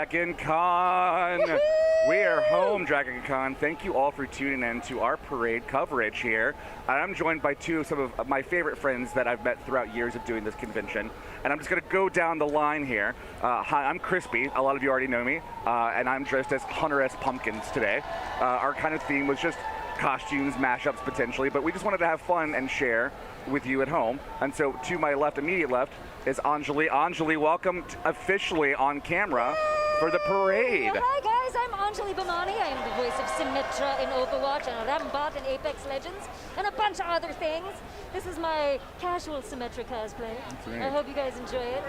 DragonCon. We are home, DragonCon. Thank you all for tuning in to our parade coverage here. I'm joined by some of my favorite friends that I've met throughout years of doing this convention. And I'm just going to go down the line here. Hi, I'm Crispy. A lot of you already know me. And I'm dressed as Hunter-S Pumpkins today. Our kind of theme was just costumes, mashups potentially, but we just wanted to have fun and share with you at home. And so to my left, immediate left, is Anjali. Anjali, welcome officially on camera for the parade. Hi guys, I'm Anjali Bhamani. I am the voice of Symmetra in Overwatch and Rambat in Apex Legends and a bunch of other things. This is my casual Symmetra cosplay. I hope you guys enjoy it.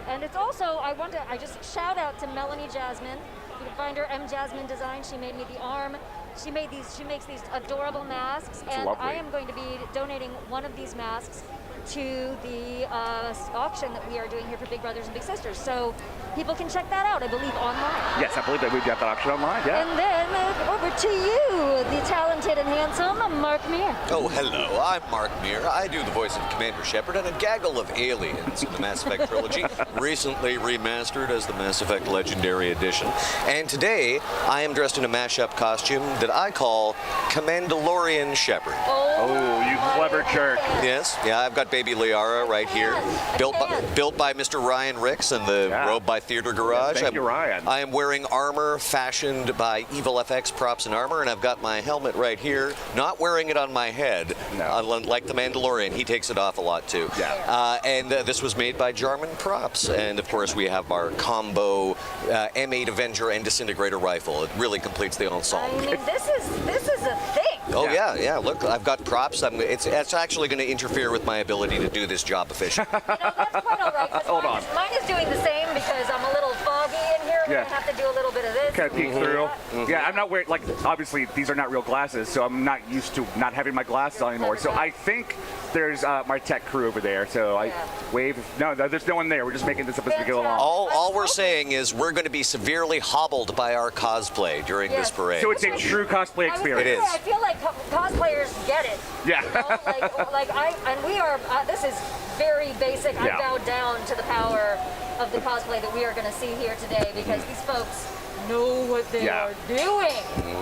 And it's also, I just shout out to Melanie Jasmine. You can find her M Jasmine Design. She made me the arm. She makes these adorable masks, and lovely. I am going to be donating one of these masks to the auction that we are doing here for Big Brothers and Big Sisters. So people can check that out, I believe, online. Yes, I believe that we've got that auction online, yeah. And then over to you, the talented and handsome Mark Meir. Oh, hello, I'm Mark Meir. I do the voice of Commander Shepard and a gaggle of aliens in the Mass Effect trilogy, recently remastered as the Mass Effect Legendary Edition. And today, I am dressed in a mashup costume that I call Commandalorian Shepard. Oh, you clever jerk. Yes, yeah, I've got baby Liara right here, built by Mr. Ryan Ricks and the robe by Theater Garage. Thank you, Ryan. I am wearing armor fashioned by Evil FX Props and Armor, and I've got my helmet right here, not wearing it on my head, like the Mandalorian. He takes it off a lot too. Yeah. And this was made by Jarman Props, and of course we have our combo M8 Avenger and Disintegrator rifle. It really completes the ensemble. I mean, this is a thing. Oh yeah. Look, I've got props. It's actually going to interfere with my ability to do this job efficiently. You know, that's quite all right. Hold on. Mine is doing the same because I'm a little foggy in here. I'm going to have to do a little bit of this. Kind of peek through. Yeah, I'm not wearing, like, obviously these are not real glasses, so I'm not used to not having my glasses on anymore. So I think there's my tech crew over there. So I wave. No, there's no one there. We're just making this up as we go along. All we're saying is we're going to be severely hobbled by our cosplay during this parade. So it's a true cosplay experience. It is. I feel like cosplayers get it. Yeah. You know? We are, this is very basic. I bow down to the power of the cosplay that we are going to see here today because these folks know what they are doing.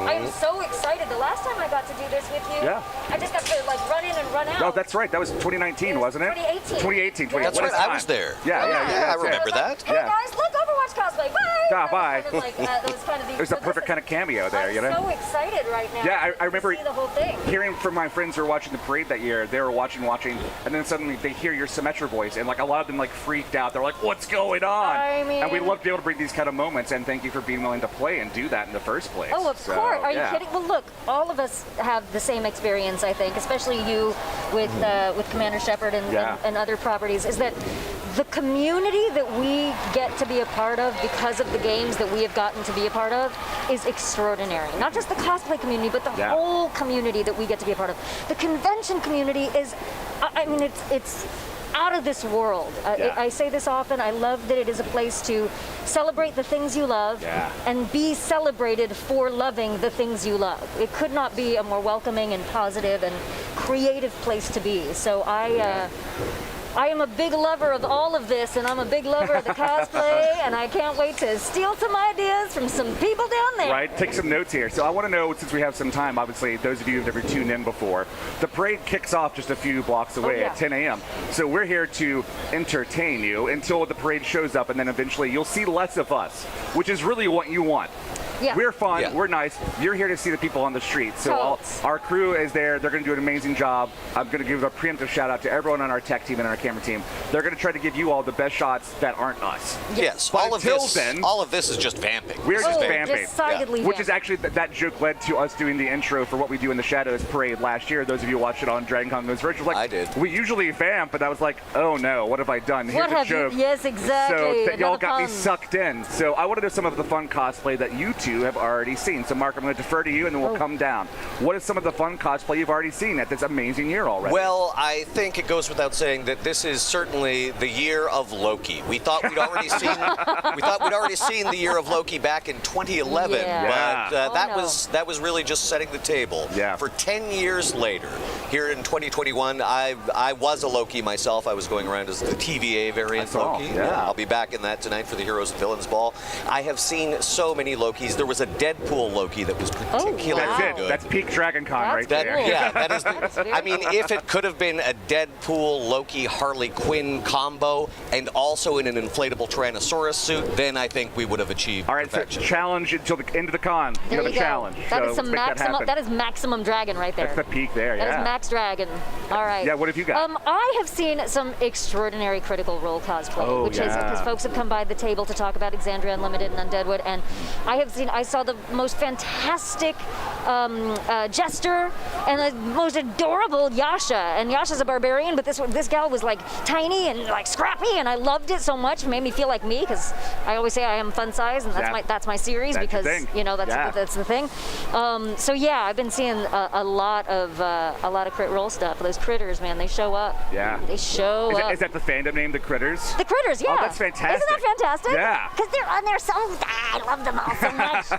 I am so excited. The last time I got to do this with you, I just got to run in and run out. Oh, that's right. That was 2019, wasn't it? 2018. 2018. That's right. I was there. Yeah, I remember that. Hey guys, look, Overwatch cosplay. Bye. Bye. There's a perfect kind of cameo there, you know? I'm so excited right now. Yeah, I remember to see the whole thing. Hearing from my friends who were watching the parade that year. They were watching, and then suddenly they hear your Symmetra voice, and a lot of them freaked out. They're like, "What's going on?" I mean, and we love to be able to bring these kind of moments. And thank you for being willing to play and do that in the first place. Oh, of course. Are you kidding? Well, look, all of us have the same experience, I think, especially you with Commander Shepard and other properties, is that the community that we get to be a part of because of the games that we have gotten to be a part of is extraordinary. Not just the cosplay community, but the whole community that we get to be a part of. The convention community is, I mean, it's out of this world. I say this often. I love that it is a place to celebrate the things you love and be celebrated for loving the things you love. It could not be a more welcoming and positive and creative place to be. So I am a big lover of all of this, and I'm a big lover of the cosplay, and I can't wait to steal some ideas from some people down there. Right, take some notes here. So I want to know, since we have some time, obviously, those of you who've never tuned in before, the parade kicks off just a few blocks away at 10 a.m. So we're here to entertain you until the parade shows up, and then eventually you'll see less of us, which is really what you want. Yeah. We're fun. We're nice. You're here to see the people on the street. So our crew is there. They're going to do an amazing job. I'm going to give a preemptive shout out to everyone on our tech team and our camera team. They're going to try to give you all the best shots that aren't us. Yes. But all of this is just vamping. We're just vamping. Decidedly Which is actually that joke led to us doing the intro for what we do in the Shadows parade last year. Those of you who watched it on DragonCon Goes Virtual, I did. We usually vamp, but I was like, oh no, what have I done? Here's a joke. Yes, exactly. So y'all got me sucked in. So I want to do some of the fun cosplay that you two two have already seen. So, Mark, I'm going to defer to you, and then we'll come down. What is some of the fun cosplay you've already seen at this amazing year already? Well, I think it goes without saying that this is certainly the year of Loki. We thought we'd already seen the year of Loki back in 2011, but that was really just setting the table. Yeah. For 10 years later, here in 2021, I was a Loki myself. I was going around as the TVA variant Loki. Yeah. I'll be back in that tonight for the Heroes and Villains Ball. I have seen so many Lokis. There was a Deadpool Loki that was particularly good. That's peak DragonCon right there. Cool. Yeah, that is. I mean, if it could have been a Deadpool, Loki, Harley Quinn combo, and also in an inflatable Tyrannosaurus suit, then I think we would have achieved perfection. So challenge until the end of the con. There you have a challenge. That so is some maximum. That is maximum dragon right there. That's the peak there. That is max dragon. All right. Yeah. What have you got? I have seen some extraordinary Critical Role cosplay, which is because folks have come by the table to talk about Exandria Unlimited and Undeadwood, and I saw the most fantastic Jester and the most adorable Yasha. And Yasha's a barbarian, but this gal was like tiny and like scrappy, and I loved it so much. It made me feel like me, because I always say I am fun size, and that's my series, that's because that's the thing. So yeah, I've been seeing a lot of crit roll stuff. Those critters, man, they show up. Yeah. They show up. Is that the fandom name, the Critters? The Critters, yeah. Oh, that's fantastic. Isn't that fantastic? Yeah. Because they're on there so, I love them all so much.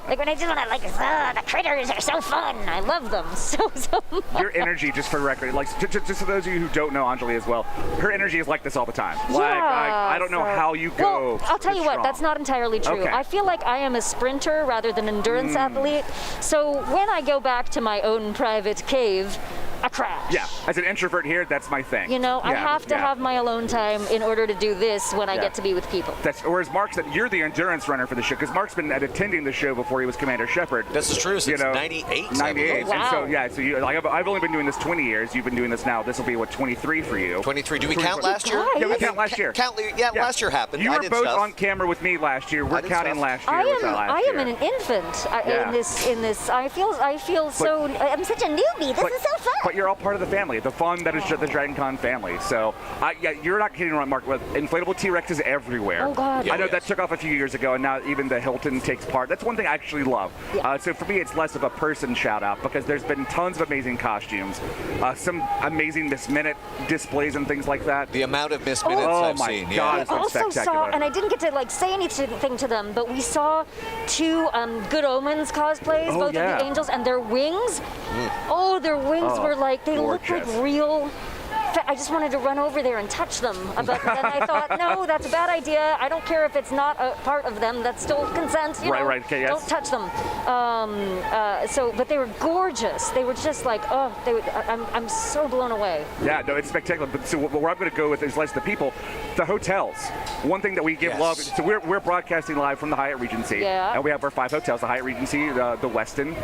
Like when the Critters are so fun. I love them so much. Your energy, just for the record, like just for those of you who don't know Anjali as well, her energy is like this all the time. I don't know how you go. Well, I'll tell you what, that's not entirely true. Okay. I feel like I am a sprinter rather than an endurance athlete. So when I go back to my own private cave, I crash. Yeah, as an introvert here, that's my thing. You know, I have to have my alone time in order to do this when I get to be with people. Whereas Mark said, you're the endurance runner for the show, because Mark's been attending the show before he was Commander Shepard. This is true, since 98. 98. Wow. And so I've only been doing this 20 years. You've been doing this now. This will be, 23 for you? 23. Do we count last year? Yeah, we count last year. Last year happened. You were both on camera with me last year. We're counting last year. I am an infant in this. I feel so. I'm such a newbie. This is so fun. But you're all part of the family. The fun that is the DragonCon family. So, you're not kidding around, Mark. Inflatable T-Rexes everywhere. Oh, God. I know that took off a few years ago, and now even the Hilton takes part. That's one thing I actually love. Yeah. So for me, it's less of a person shout-out, because there's been tons of amazing costumes, some amazing Miss Minute displays and things like that. The amount of Miss Minutes I've seen. God, We it's been also spectacular. and I didn't get to say anything to them, but we saw two Good Omens cosplays, both of the angels, and their wings. Oh, their wings were they looked like real. I just wanted to run over there and touch them. But then I thought, no, that's a bad idea. I don't care if it's not a part of them. That's still consent. You know? Okay, yes. Don't touch them. But they were gorgeous. They were just I'm so blown away. Yeah, no, it's spectacular. But so where I'm going to go with is less the people, the hotels. One thing that we give love. So we're broadcasting live from the Hyatt Regency. Yeah. And we have our 5 hotels: the Hyatt Regency, the Westin,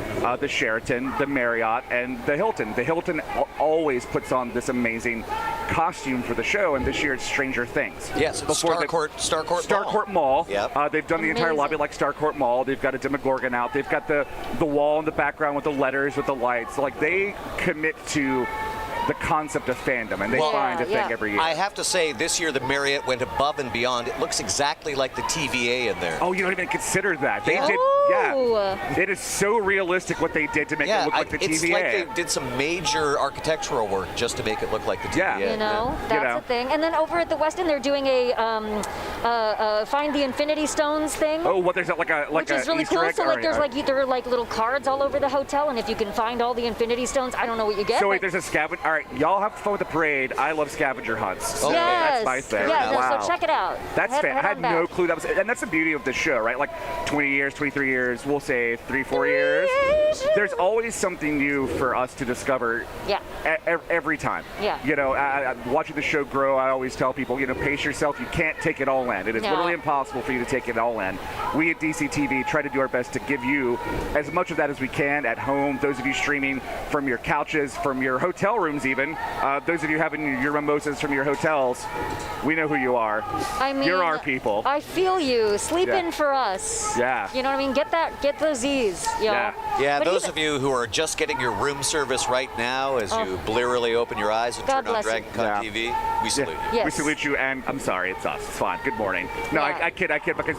the Sheraton, the Marriott, and the Hilton. The Hilton always puts on this amazing costume for the show, and this year it's Stranger Things. Yes, Starcourt Mall. Yep. They've done the entire lobby like Starcourt Mall. They've got a Demogorgon out. They've got the wall in the background with the letters, with the lights. They commit to the concept of fandom, and they find a thing every year. I have to say, this year the Marriott went above and beyond. It looks exactly like the TVA in there. Oh, you don't even consider that. They did, it is so realistic what they did to make it look like the TVA. It's like they did some major architectural work just to make it look like the TVA. You know, that's the thing. And then over at the Westin, they're doing a Find the Infinity Stones thing. Oh, what there's which is really Easter cool. egg? So there are little cards all over the hotel, and if you can find all the Infinity Stones, I don't know what you get. So wait, there's a scavenger. All right, y'all have fun with the parade. I love scavenger hunts. So that's my thing. Yeah, so check it out. That's fair. I had no clue that was, and that's the beauty of the show, right? 20 years, 23 years, we'll say 3-4 years. There's always something new for us to discover. Yeah. Every time. Yeah. Watching the show grow, I always tell people, pace yourself. You can't take it all in. It is literally impossible for you to take it all in. We at DCTV try to do our best to give you as much of that as we can at home. Those of you streaming from your couches, from your hotel rooms, even. Those of you having your mimosas from your hotels, we know who you are. I mean, you're our people. I feel you. Sleep in for us. Yeah. You know what I mean? get those E's, y'all. Yeah, But those even- of you who are just getting your room service right now as you blearily open your eyes and God turn on bless you. DragonConTV, we salute you. Yes. We salute you, and I'm sorry, it's us. It's fine. Good morning. No, Yeah. I kid, because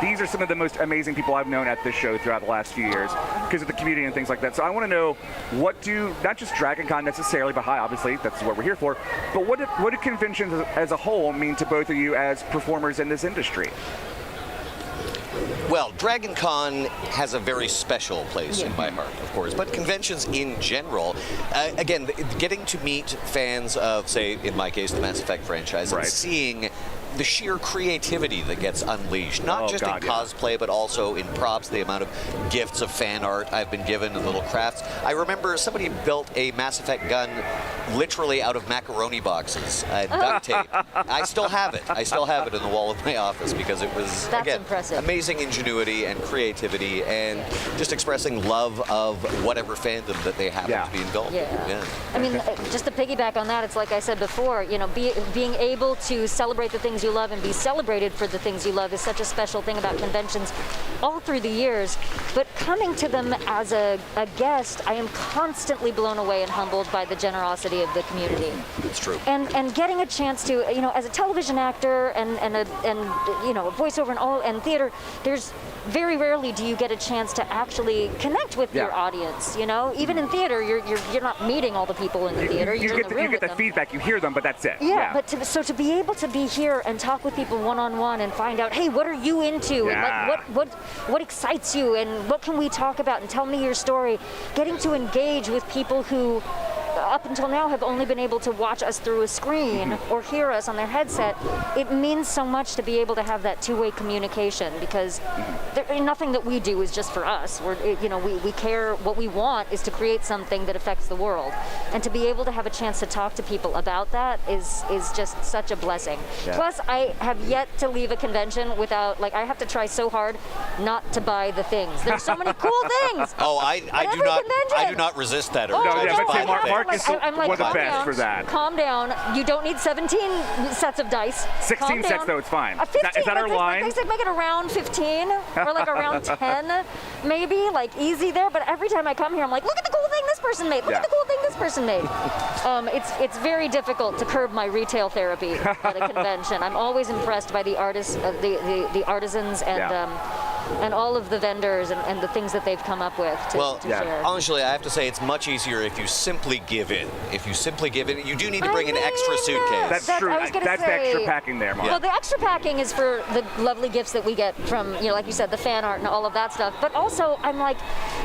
these are some of the most amazing people I've known at this show throughout the last few years because of the community and things like that. So I want to know, what do, not just DragonCon necessarily, but hi, obviously, that's what we're here for, but what do conventions as a whole mean to both of you as performers in this industry? Well, DragonCon has a very special place in my heart, of course, but conventions in general, again, getting to meet fans of, say, in my case, the Mass Effect franchise, and seeing the sheer creativity that gets unleashed, not just in cosplay, but also in props, the amount of gifts of fan art I've been given and little crafts. I remember somebody built a Mass Effect gun literally out of macaroni boxes, duct tape. I still have it. I still have it in the wall of my office because it was, again, impressive. Amazing ingenuity and creativity and just expressing love of whatever fandom that they happen to be involved in. Yeah. I mean, just to piggyback on that, it's like I said before, you know, being able to celebrate the things you love and be celebrated for the things you love is such a special thing about conventions all through the years. But coming to them as a guest, I am constantly blown away and humbled by the generosity of the community. It's true. And getting a chance to, you know, as a television actor and you know, voiceover and theater, there's very rarely do you get a chance to actually connect with your audience. You know, even in theater, you're not meeting all the people in the theater. You're in the room you get with the them. feedback, you hear them, but that's it. Yeah, but to be able to be here and talk with people one-on-one and find out, hey, what are you into? And like, what excites you? And what can we talk about? And tell me your story. Getting to engage with people who up until now have only been able to watch us through a screen or hear us on their headset. It means so much to be able to have that two-way communication because nothing that we do is just for us. We care. What we want is to create something that affects the world, and to be able to have a chance to talk to people about that is just such a blessing. Plus, I have yet to leave a convention without, like, I have to try so hard not to buy the things. There's so many cool things. Oh, I do not resist that. No, yeah, but say Mark is I'm like, one of the calm best down, for that. Calm down. You don't need 17 sets of dice. 16 sets, though, it's fine. 15, is that our line? They said make it around 15 or like around 10, maybe, like easy there. But every time I come here, I'm like, look at the cool thing this person made. Look at the cool thing this person made. It's very difficult to curb my retail therapy at a convention. I'm always impressed by the artists, the artisans, and all of the vendors and the things that they've come up with to share. Honestly, I have to say it's much easier if you simply give in. If you simply give in, you do need to bring an extra suitcase. That's true. I was gonna That's say, the extra packing there, Mark. Well, the extra packing is for the lovely gifts that we get from, you know, like you said, the fan art and all of that stuff. But also, I'm like,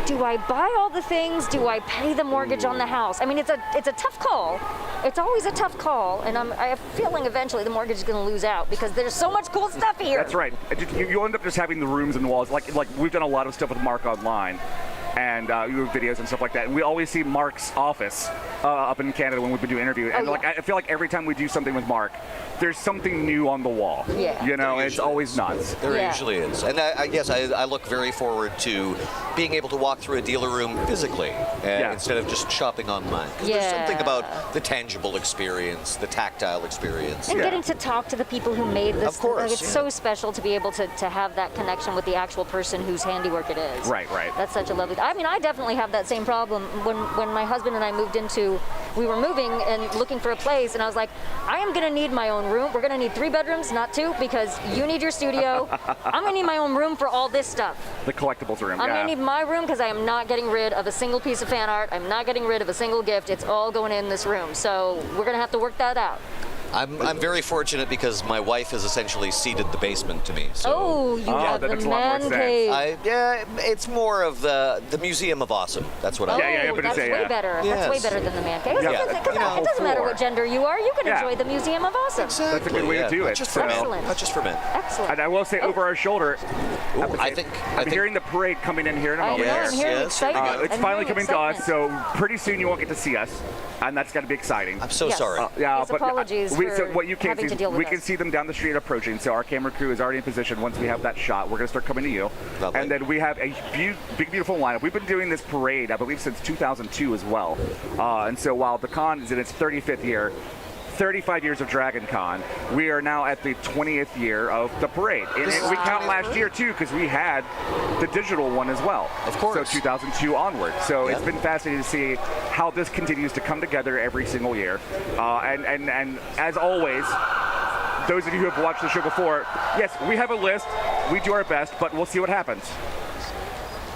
do I buy all the things? Do I pay the mortgage on the house? I mean, it's a tough call. It's always a tough call, and I have a feeling eventually the mortgage is going to lose out because there's so much cool stuff here. That's right. You end up just having the rooms and the walls. Like we've done a lot of stuff with Mark online, and videos and stuff like that. And we always see Mark's office up in Canada when we've been doing interviews. And like I feel like every time we do something with Mark, there's something new on the wall. Yeah. You know, and it's always nuts. There usually is. And I guess I look very forward to being able to walk through a dealer room physically instead of just shopping online. Because there's something about the tangible experience, the tactile experience. And getting to talk to the people who made this. Of course. Like, it's so special to be able to have that connection with the actual person whose handiwork it is. Right. That's such a lovely. I mean, I definitely have that same problem. When my husband and I we were moving and looking for a place, and I was like, I am going to need my own room. We're going to need 3 bedrooms, not 2, because you need your studio. I'm going to need my own room for all this stuff. The collectibles room. I'm going to need my room because I am not getting rid of a single piece of fan art. I'm not getting rid of a single gift. It's all going in this room. So we're going to have to work that out. I'm very fortunate because my wife has essentially ceded the basement to me. So you have that the makes a lot more man cave. it's more of the Museum of Awesome. That's what I That's way better. That's way better than the man cave. It doesn't matter what gender you are. You can enjoy the Museum of Awesome. Exactly. That's a good way to do it. Not just for men. Excellent. Not just for men. Excellent. And I will say, over our shoulder, I'm hearing the parade coming in here in a moment. I'm hearing Yes, excitement. It's I'm finally hearing coming to us, excitement. so pretty soon you won't get to see us, and that's going to be exciting. I'm so Yes. sorry. Yes, apologies so for what you can't having see, to deal with we can us. see them down the street approaching. So our camera crew is already in position. Once we have that shot, we're going to start coming to you. Lovely. And then we have a big, beautiful lineup. We've been doing this parade, I believe, since 2002 as well. And so while the con is in its 35th year, 35 years of DragonCon. We are now at the 20th year of the parade. And we count last year, too, because we had the digital one as well. Of course. So 2002 onward. So it's been fascinating to see how this continues to come together every single year. And as always, those of you who have watched the show before, yes, we have a list. We do our best, but we'll see what happens.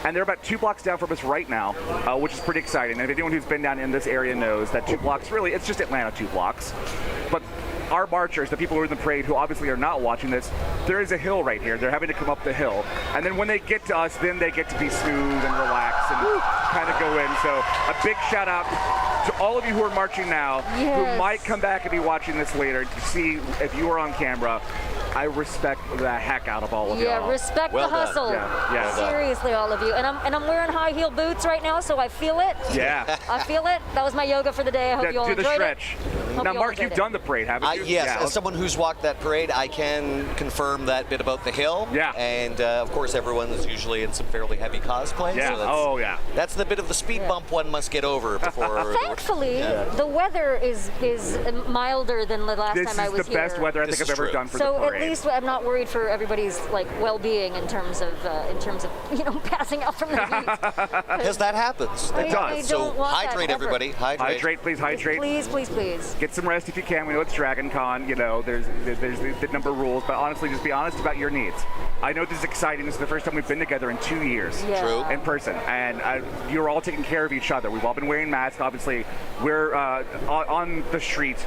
And they're about 2 blocks down from us right now, which is pretty exciting. And if anyone who's been down in this area knows that 2 blocks, really, it's just Atlanta 2 blocks. But our marchers, the people who are in the parade who obviously are not watching this, there is a hill right here. They're having to come up the hill. And then when they get to us, then they get to be smooth and relax and kind of go in. So a big shout out to all of you who are marching now, who might come back and be watching this later to see if you are on camera. I respect the heck out of all of y'all. Yeah, respect Well the done. hustle. Yeah. Seriously, all of you. And I'm wearing high heel boots right now, so I feel it. Yeah. I feel it. That was my yoga for the day. I hope you all Do the enjoyed stretch. Hope Now, you all Mark, enjoyed you've it. done the parade, haven't you? Yes, Yeah. as someone who's walked that parade, I can confirm that bit about the hill. Yeah. And of course, everyone is usually in some fairly heavy cosplay. Yeah. So that's the bit of the speed bump one must get over before. Thankfully, the weather is milder than the last This time I was is the here. best weather I This think is I've ever true. done for the So parade. at least I'm not worried for everybody's well-being in terms of passing out from the heat. Because that happens. It does. I So don't want that hydrate, ever. everybody. Hydrate, please hydrate. Please, please, please. Get some rest if you can. We know it's DragonCon. You know, there's the number of rules, but honestly, just be honest about your needs. I know this is exciting. This is the first time we've been together in 2 years. Yeah. True. In person, and you're all taking care of each other. We've all been wearing masks. Obviously, we're on the street.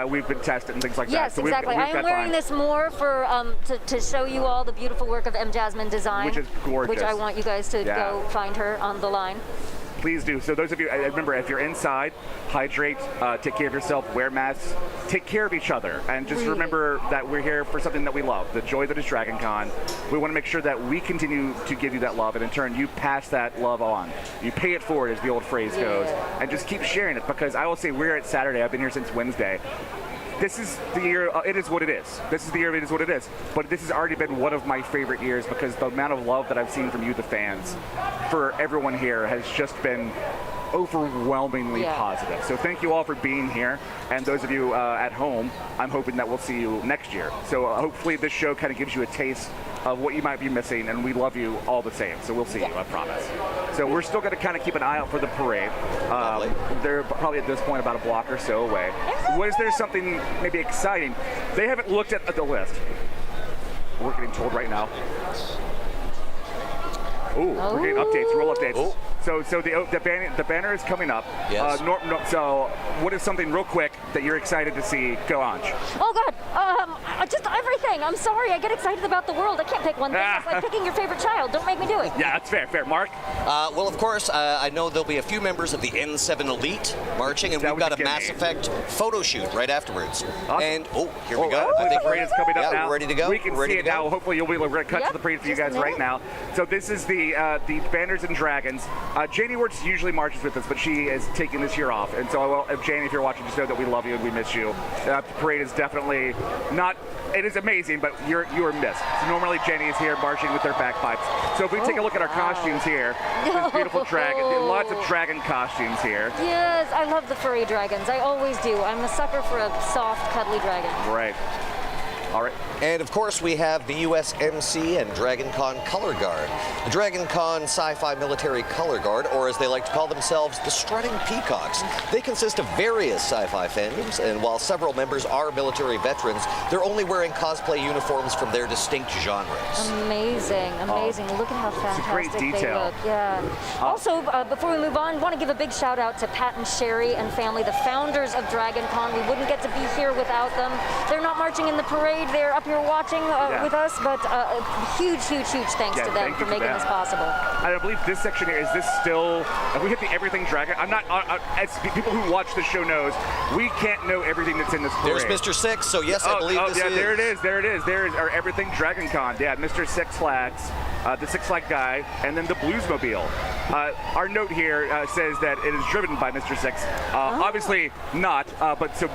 We've been tested and things like Yes, that. So exactly. We've I am got wearing fine. this more for to show you all the beautiful work of M. Jasmine Design, Which is gorgeous. Which I want you guys to go find her on the line. Please do. So those of you, remember, if you're inside, hydrate, take care of yourself, wear masks, take care of each other, and just Really. remember that we're here for something that we love, the joy that is DragonCon. We want to make sure that we continue to give you that love, and in turn, you pass that love on. You pay it forward, as the old phrase goes, and just keep sharing it, because I will say we're at Saturday. I've been here since Wednesday. This is the year, it is what it is. This is the year, it is what it is. But this has already been one of my favorite years because the amount of love that I've seen from you, the fans, for everyone here has just been overwhelmingly positive. So thank you all for being here. And those of you at home, I'm hoping that we'll see you next year. So hopefully this show kind of gives you a taste of what you might be missing, and we love you all the same. So we'll see you, I promise. So we're still going to kind of keep an eye out for the parade. They're probably at this point about a block or so away. Was there something maybe exciting? They haven't looked at the list. We're getting told right now. Ooh, we're getting updates, roll updates. Oh. So the banner is coming up. Yes. So what is something real quick that you're excited to see go on? Oh God, just everything. I'm sorry, I get excited about the world. I can't pick one thing. It's like picking your favorite child. Don't make me do it. Yeah, that's fair. Mark? Well, of course, I know there'll be a few members of the N7 Elite marching, and That we've was got a a gimme. Mass Effect photo shoot right afterwards. Awesome. And here we go. I think the parade is coming up Yeah, now. we're ready to go. We can We're ready see to it go. now. Hopefully you'll be able to cut to the parade for you just a guys right minute. now. So this is the Banners and Dragons. Janie Wirtz usually marches with us, but she is taking this year off. And so, Janie, if you're watching, just know that we love you and we miss you. The parade is definitely not. It is amazing, but you are missed. So normally Jenny is here marching with their bagpipes. So if we take a look at our costumes here, this beautiful dragon, lots of dragon costumes here. Yes, I love the furry dragons. I always do. I'm a sucker for a soft, cuddly dragon. Right. All right. And of course, we have the USMC and DragonCon Color Guard. The DragonCon Sci-Fi Military Color Guard, or as they like to call themselves, the Strutting Peacocks. They consist of various sci-fi fandoms, and while several members are military veterans, they're only wearing cosplay uniforms from their distinct genres. Amazing, amazing. Look at how fantastic great they detail. look. Yeah. Also, before we move on, want to give a big shout out to Pat and Sherry and family, the founders of DragonCon. We wouldn't get to be here without them. They're not marching in the parade. They're up here watching with us, but huge thanks to them thank for you for making that. this possible. I believe this section here, is this still, have we hit the everything dragon? I'm not, as people who watch the show knows, we can't know everything that's in this parade. There's Mr. Six, so yes, I believe this is. There it is. There is our everything DragonCon. Yeah, Mr. Six Flags, the Six Flag guy, and then the Bluesmobile. Our note here says that it is driven by Mr. Six. Obviously not, but so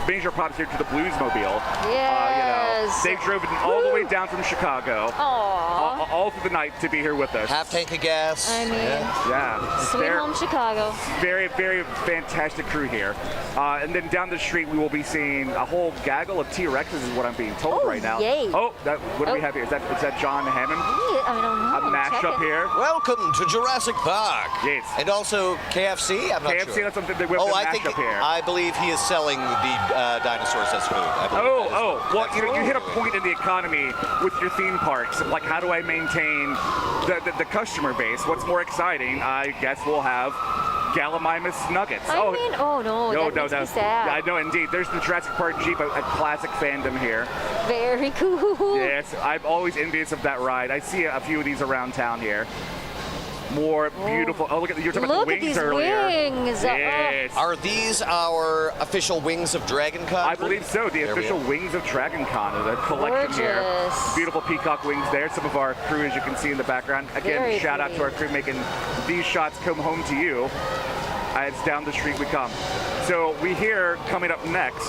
major props here to the Bluesmobile. Yes. They've driven all the way down from Chicago, all through the night to be here with us. Half tank of gas. I mean, Yeah. sweet home Chicago. Very, very fantastic crew here. And then down the street, we will be seeing a whole gaggle of T-Rexes is what I'm being told right now. Yay. Oh, what do we have here? Is that John Hammond? I don't know. A mashup here. Welcome to Jurassic Park. Yes. And also KFC. I'm not sure. KFC, that's something they whipped I a think mashup here. I believe he is selling the dinosaurs as food. I believe that is what- Well, that's you what hit a we're point in the economy with your theme parks. Like, how do I maintain the customer base? What's more exciting? I guess we'll have Gallimimus Nuggets. I mean, that makes me sad. Yeah, I know, indeed. There's the Jurassic Park Jeep, a classic fandom here. Very cool. Yes, I'm always envious of that ride. I see a few of these around town here. More beautiful. Oh, look at you're talking about the Look at wings these earlier. wings. Yes. Are these our official wings of DragonCon? I believe so. The There we official are. wings of DragonCon, the collection here. Gorgeous. Beautiful peacock wings there. Some of our crew, as you can see in the background. Again, Very shout out to our crew making these shots come home to you. As down the street we come. So we hear coming up next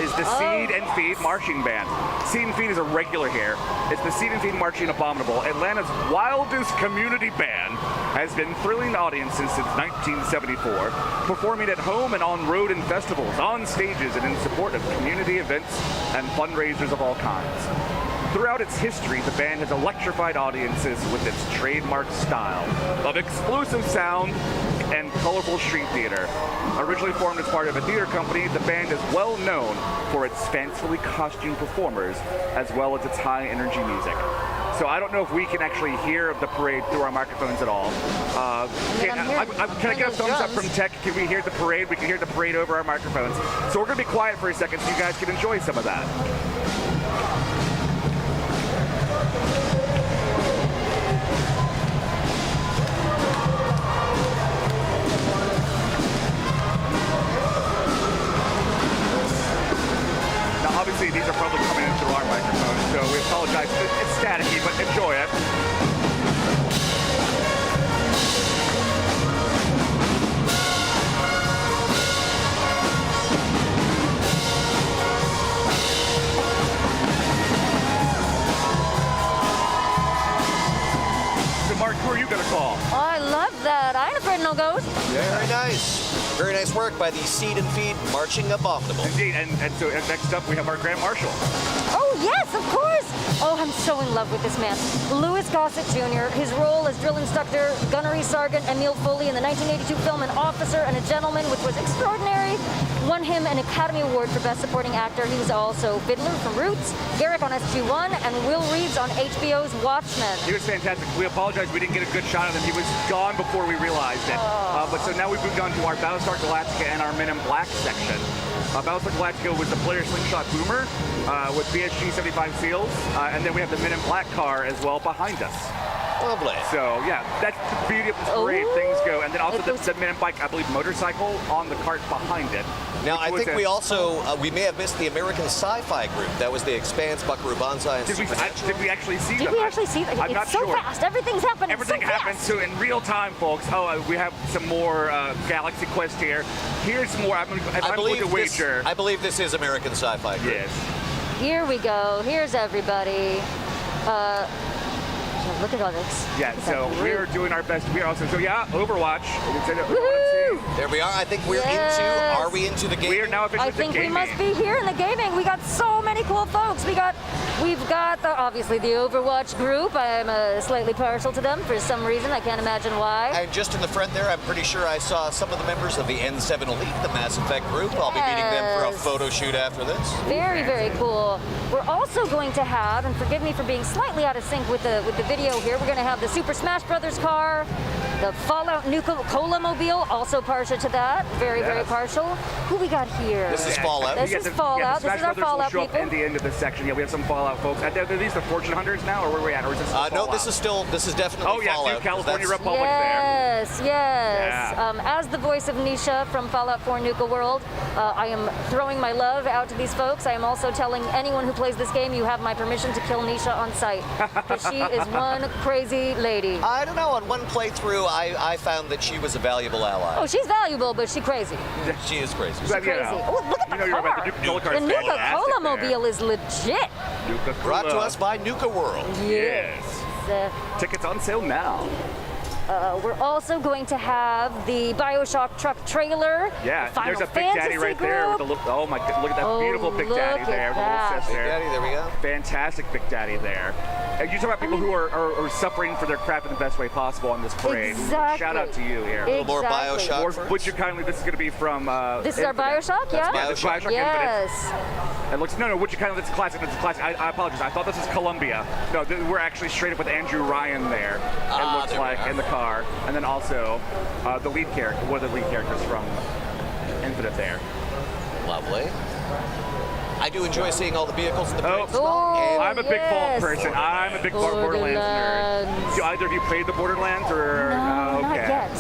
is the Seed and Feed Marching Band. Seed and Feed is a regular here. It's the Seed and Feed Marching Abominable. Atlanta's wildest community band has been thrilling audiences since 1974, performing at home and on road and festivals, on stages, and in support of community events and fundraisers of all kinds. Throughout its history, the band has electrified audiences with its trademark style of explosive sound and colorful street theater. Originally formed as part of a theater company, the band is well known for its fancifully costumed performers as well as its high-energy music. So I don't know if we can actually hear the parade through our microphones at all. Can I get a thumbs up from tech? Can we hear the parade? We can hear the parade over our microphones. So we're going to be quiet for a second so you guys can enjoy some of that. Obviously, these are probably coming in through our microphones, so we apologize. It's staticky, but enjoy it. So, Mark, who are you going to call? I love that. I ain't afraid of no ghost. Very nice. Very nice work by the Seed and Feed Marching Abominable. Indeed, and so next up we have our Grand Marshal. Oh, yes, of course. Oh, I'm so in love with this man. Louis Gossett Jr., his role as drill instructor, gunnery sergeant Emile Foley in the 1982 film An Officer and a Gentleman, which was extraordinary, won him an Academy Award for Best Supporting Actor. He was also Fiddler from Roots, Garrick on SG-1, and Will Reeves on HBO's Watchmen. He was fantastic. We apologize we didn't get a good shot of him. He was gone before we realized it. But so now we've moved on to our Battlestar Galactica and our Men in Black section. Battlestar Galactica was the Polaris Slingshot Boomer with BSG 75 seals. And then we have the Men in Black car as well behind us. Lovely. So, yeah, that's the beauty of this parade. Things go. And then also the Men in Black, I believe, motorcycle on the cart behind it. Now, I think we also, we may have missed the American Sci-Fi group. That was the Expanse, Buckaroo Banzai, and Did we actually see them? Did we actually see that? I'm not It's so sure. fast. Everything's happening Everything so happens fast. so in real time, folks. Oh, we have some more Galaxy Quest here. Here's more. I'm going to wager. I believe this is American Sci-Fi group. Yes. Here we go. Here's everybody. Look at all this. Yeah, Look at so that we're group. doing our best. We are also, so yeah, Overwatch. Woohoo! There we are. I think we're Yes. are we into the game? We are now officially I think the we gaming. must be here in the gaming. We got so many cool folks. We've got obviously the Overwatch group. I'm slightly partial to them for some reason. I can't imagine why. And just in the front there, I'm pretty sure I saw some of the members of the N7 Elite, the Mass Effect group. I'll be meeting them for a Yes. photo shoot after this. Very, very cool. We're also going to have, and forgive me for being slightly out of sync with the video here, we're going to have the Super Smash Brothers car, the Fallout Nuka-Cola Mobile, also partial to that. Very, very partial. Who we got here? This is Fallout. This is Fallout. The This is our Smash Brothers will Fallout show up people. at the end of this section. Yeah, we have some Fallout folks. Are these the Fortune Hunters now, or where are we at? Or is this still No, Fallout? this is definitely Oh, yeah, Fallout. New California 'cause that's- Republic there. Yes, yes. Yeah. As the voice of Nisha from Fallout 4 Nuka World, I am throwing my love out to these folks. I am also telling anyone who plays this game, you have my permission to kill Nisha on sight, because she is one crazy lady. I don't know. On one playthrough, I found that she was a valuable ally. Oh, she's valuable, but she's crazy. She is crazy. But, Crazy. Oh, look at the you're car. right, the Nuka-Cola The Nuka-Cola mobile is legit. Brought to us by Nuka World. Yes. Tickets on sale now. We're also going to have the BioShock truck trailer. Yeah, Final there's a Big Daddy Fantasy right there. With the group. oh my God, look at that beautiful Big look Daddy at there. The that. little sis Big there. Daddy, there we go. Fantastic Big Daddy there. And you talk about people who are suffering for their craft in the best way possible on this parade. Exactly. Shout out to you here. A little more Exactly. BioShock Or first. would you kindly, this is going to be from This is our Infinite. BioShock, yeah? Yeah, this is BioShock Infinite. Yes. It looks, no, would you kindly, it's classic, it's classic. I apologize, I thought this was Columbia. No, we're actually straight up with Andrew Ryan there, it looks there we like, are. in the car. And then also the lead character, one of the lead characters from Infinite there. Lovely. I do enjoy seeing all the vehicles in the parade. Oh, I'm a big Vault yes. person. I'm a big Borderlands nerd. Do either of you played the Borderlands or No, not okay? yet.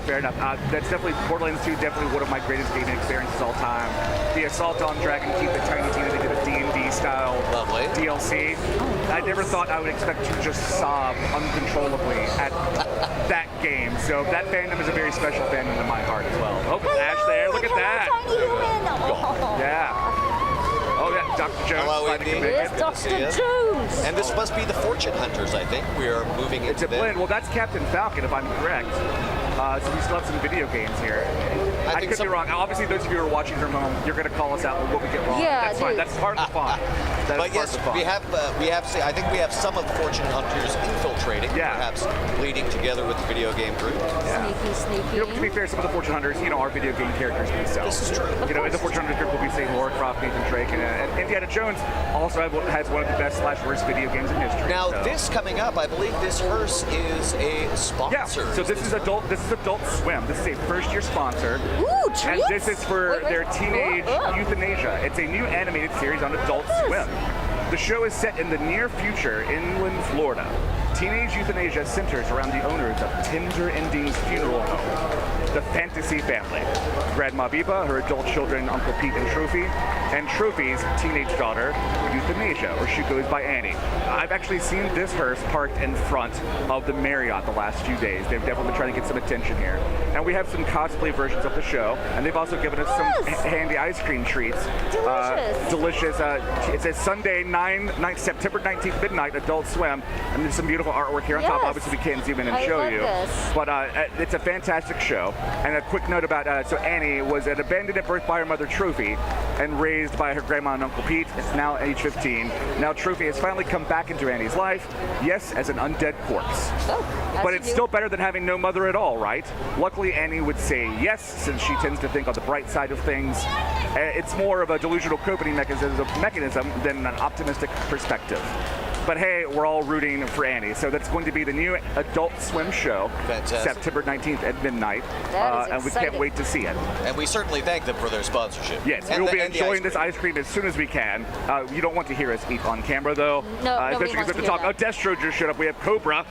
Fair enough. That's definitely Borderlands 2. Definitely one of my greatest gaming experiences all time. The Assault on Dragon Keep, the Tiny Tina, they did a D&D style Lovely. DLC. I never thought I would expect to just sob uncontrollably at that game. So that fandom is a very special fandom in my heart as well. Oh, there's Ash there. Look at that. Tiny human. Oh. Yeah. Oh yeah, Dr. Jones. Hello, glad to Indy. make Yes, it. Good to see Dr. you. Jones. And this must be the Fortune Hunters, I think. We are moving It's into a blend. Well, that's Captain Falcon, if I'm correct. So we still have some video games here. I think could be wrong. Obviously, those of you who are watching from home, you're going to call us out when we get wrong. Yeah, That's fine. dude. That's part of the fun. That But is yes, part of the fun. we have. I think we have some of the Fortune Hunters infiltrating, Yeah. perhaps leading together with the video game group. Sneaky, sneaky. You know, to be fair, some of the Fortune Hunters, are video game characters themselves. This is true. You know, in the Fortune Hunters group, we'll be saying Lara Croft, Nathan Drake, and Indiana Jones also has one of the best / worst video games in history. Now, so. this coming up, I believe this hearse is a sponsor. Yeah, so this is Adult Swim. This is a first-year sponsor. Ooh, treats. And this is for Wait, wait. their teenage Euthanasia. It's a new animated series on Adult Swim. The show is set in the near future, inland Florida. Teenage Euthanasia centers around the owners of Tender Endings Funeral Home, the Fantasy family, Grandma Biba, her adult children, Uncle Pete and Trophy, and Trophy's teenage daughter, Euthanasia, or she goes by Annie. I've actually seen this hearse parked in front of the Marriott the last few days. They've definitely been trying to get some attention here. And we have some cosplay versions of the show, and they've also given us some Yes. handy ice cream treats. Delicious. Delicious. It says Sunday, September 19th, midnight, Adult Swim, and there's some beautiful artwork here on top. Yes. Obviously, we can't zoom in and I show love you. this. But it's a fantastic show. And a quick note about, so Annie was abandoned at birth by her mother, Trophy, and raised by her grandma and Uncle Pete. It's now age 15. Now Trophy has finally come back into Annie's life, yes, as an undead corpse. Oh, as But you it's do. still better than having no mother at all, right? Luckily, Annie would say yes, since she tends to think on the bright side of things. It's more of a delusional coping mechanism than an optimistic perspective. But hey, we're all rooting for Annie. So that's going to be the new Adult Swim show, Fantastic. September 19th at midnight. That is and we can't exciting. wait to see it. And we certainly thank them for their sponsorship. Yes, And we'll be and the enjoying ice this cream. ice cream as soon as we can. You don't want to hear us eat on camera, though. No, nobody especially because we wants have to to talk. hear Oh, Destro just showed up. We have Cobra.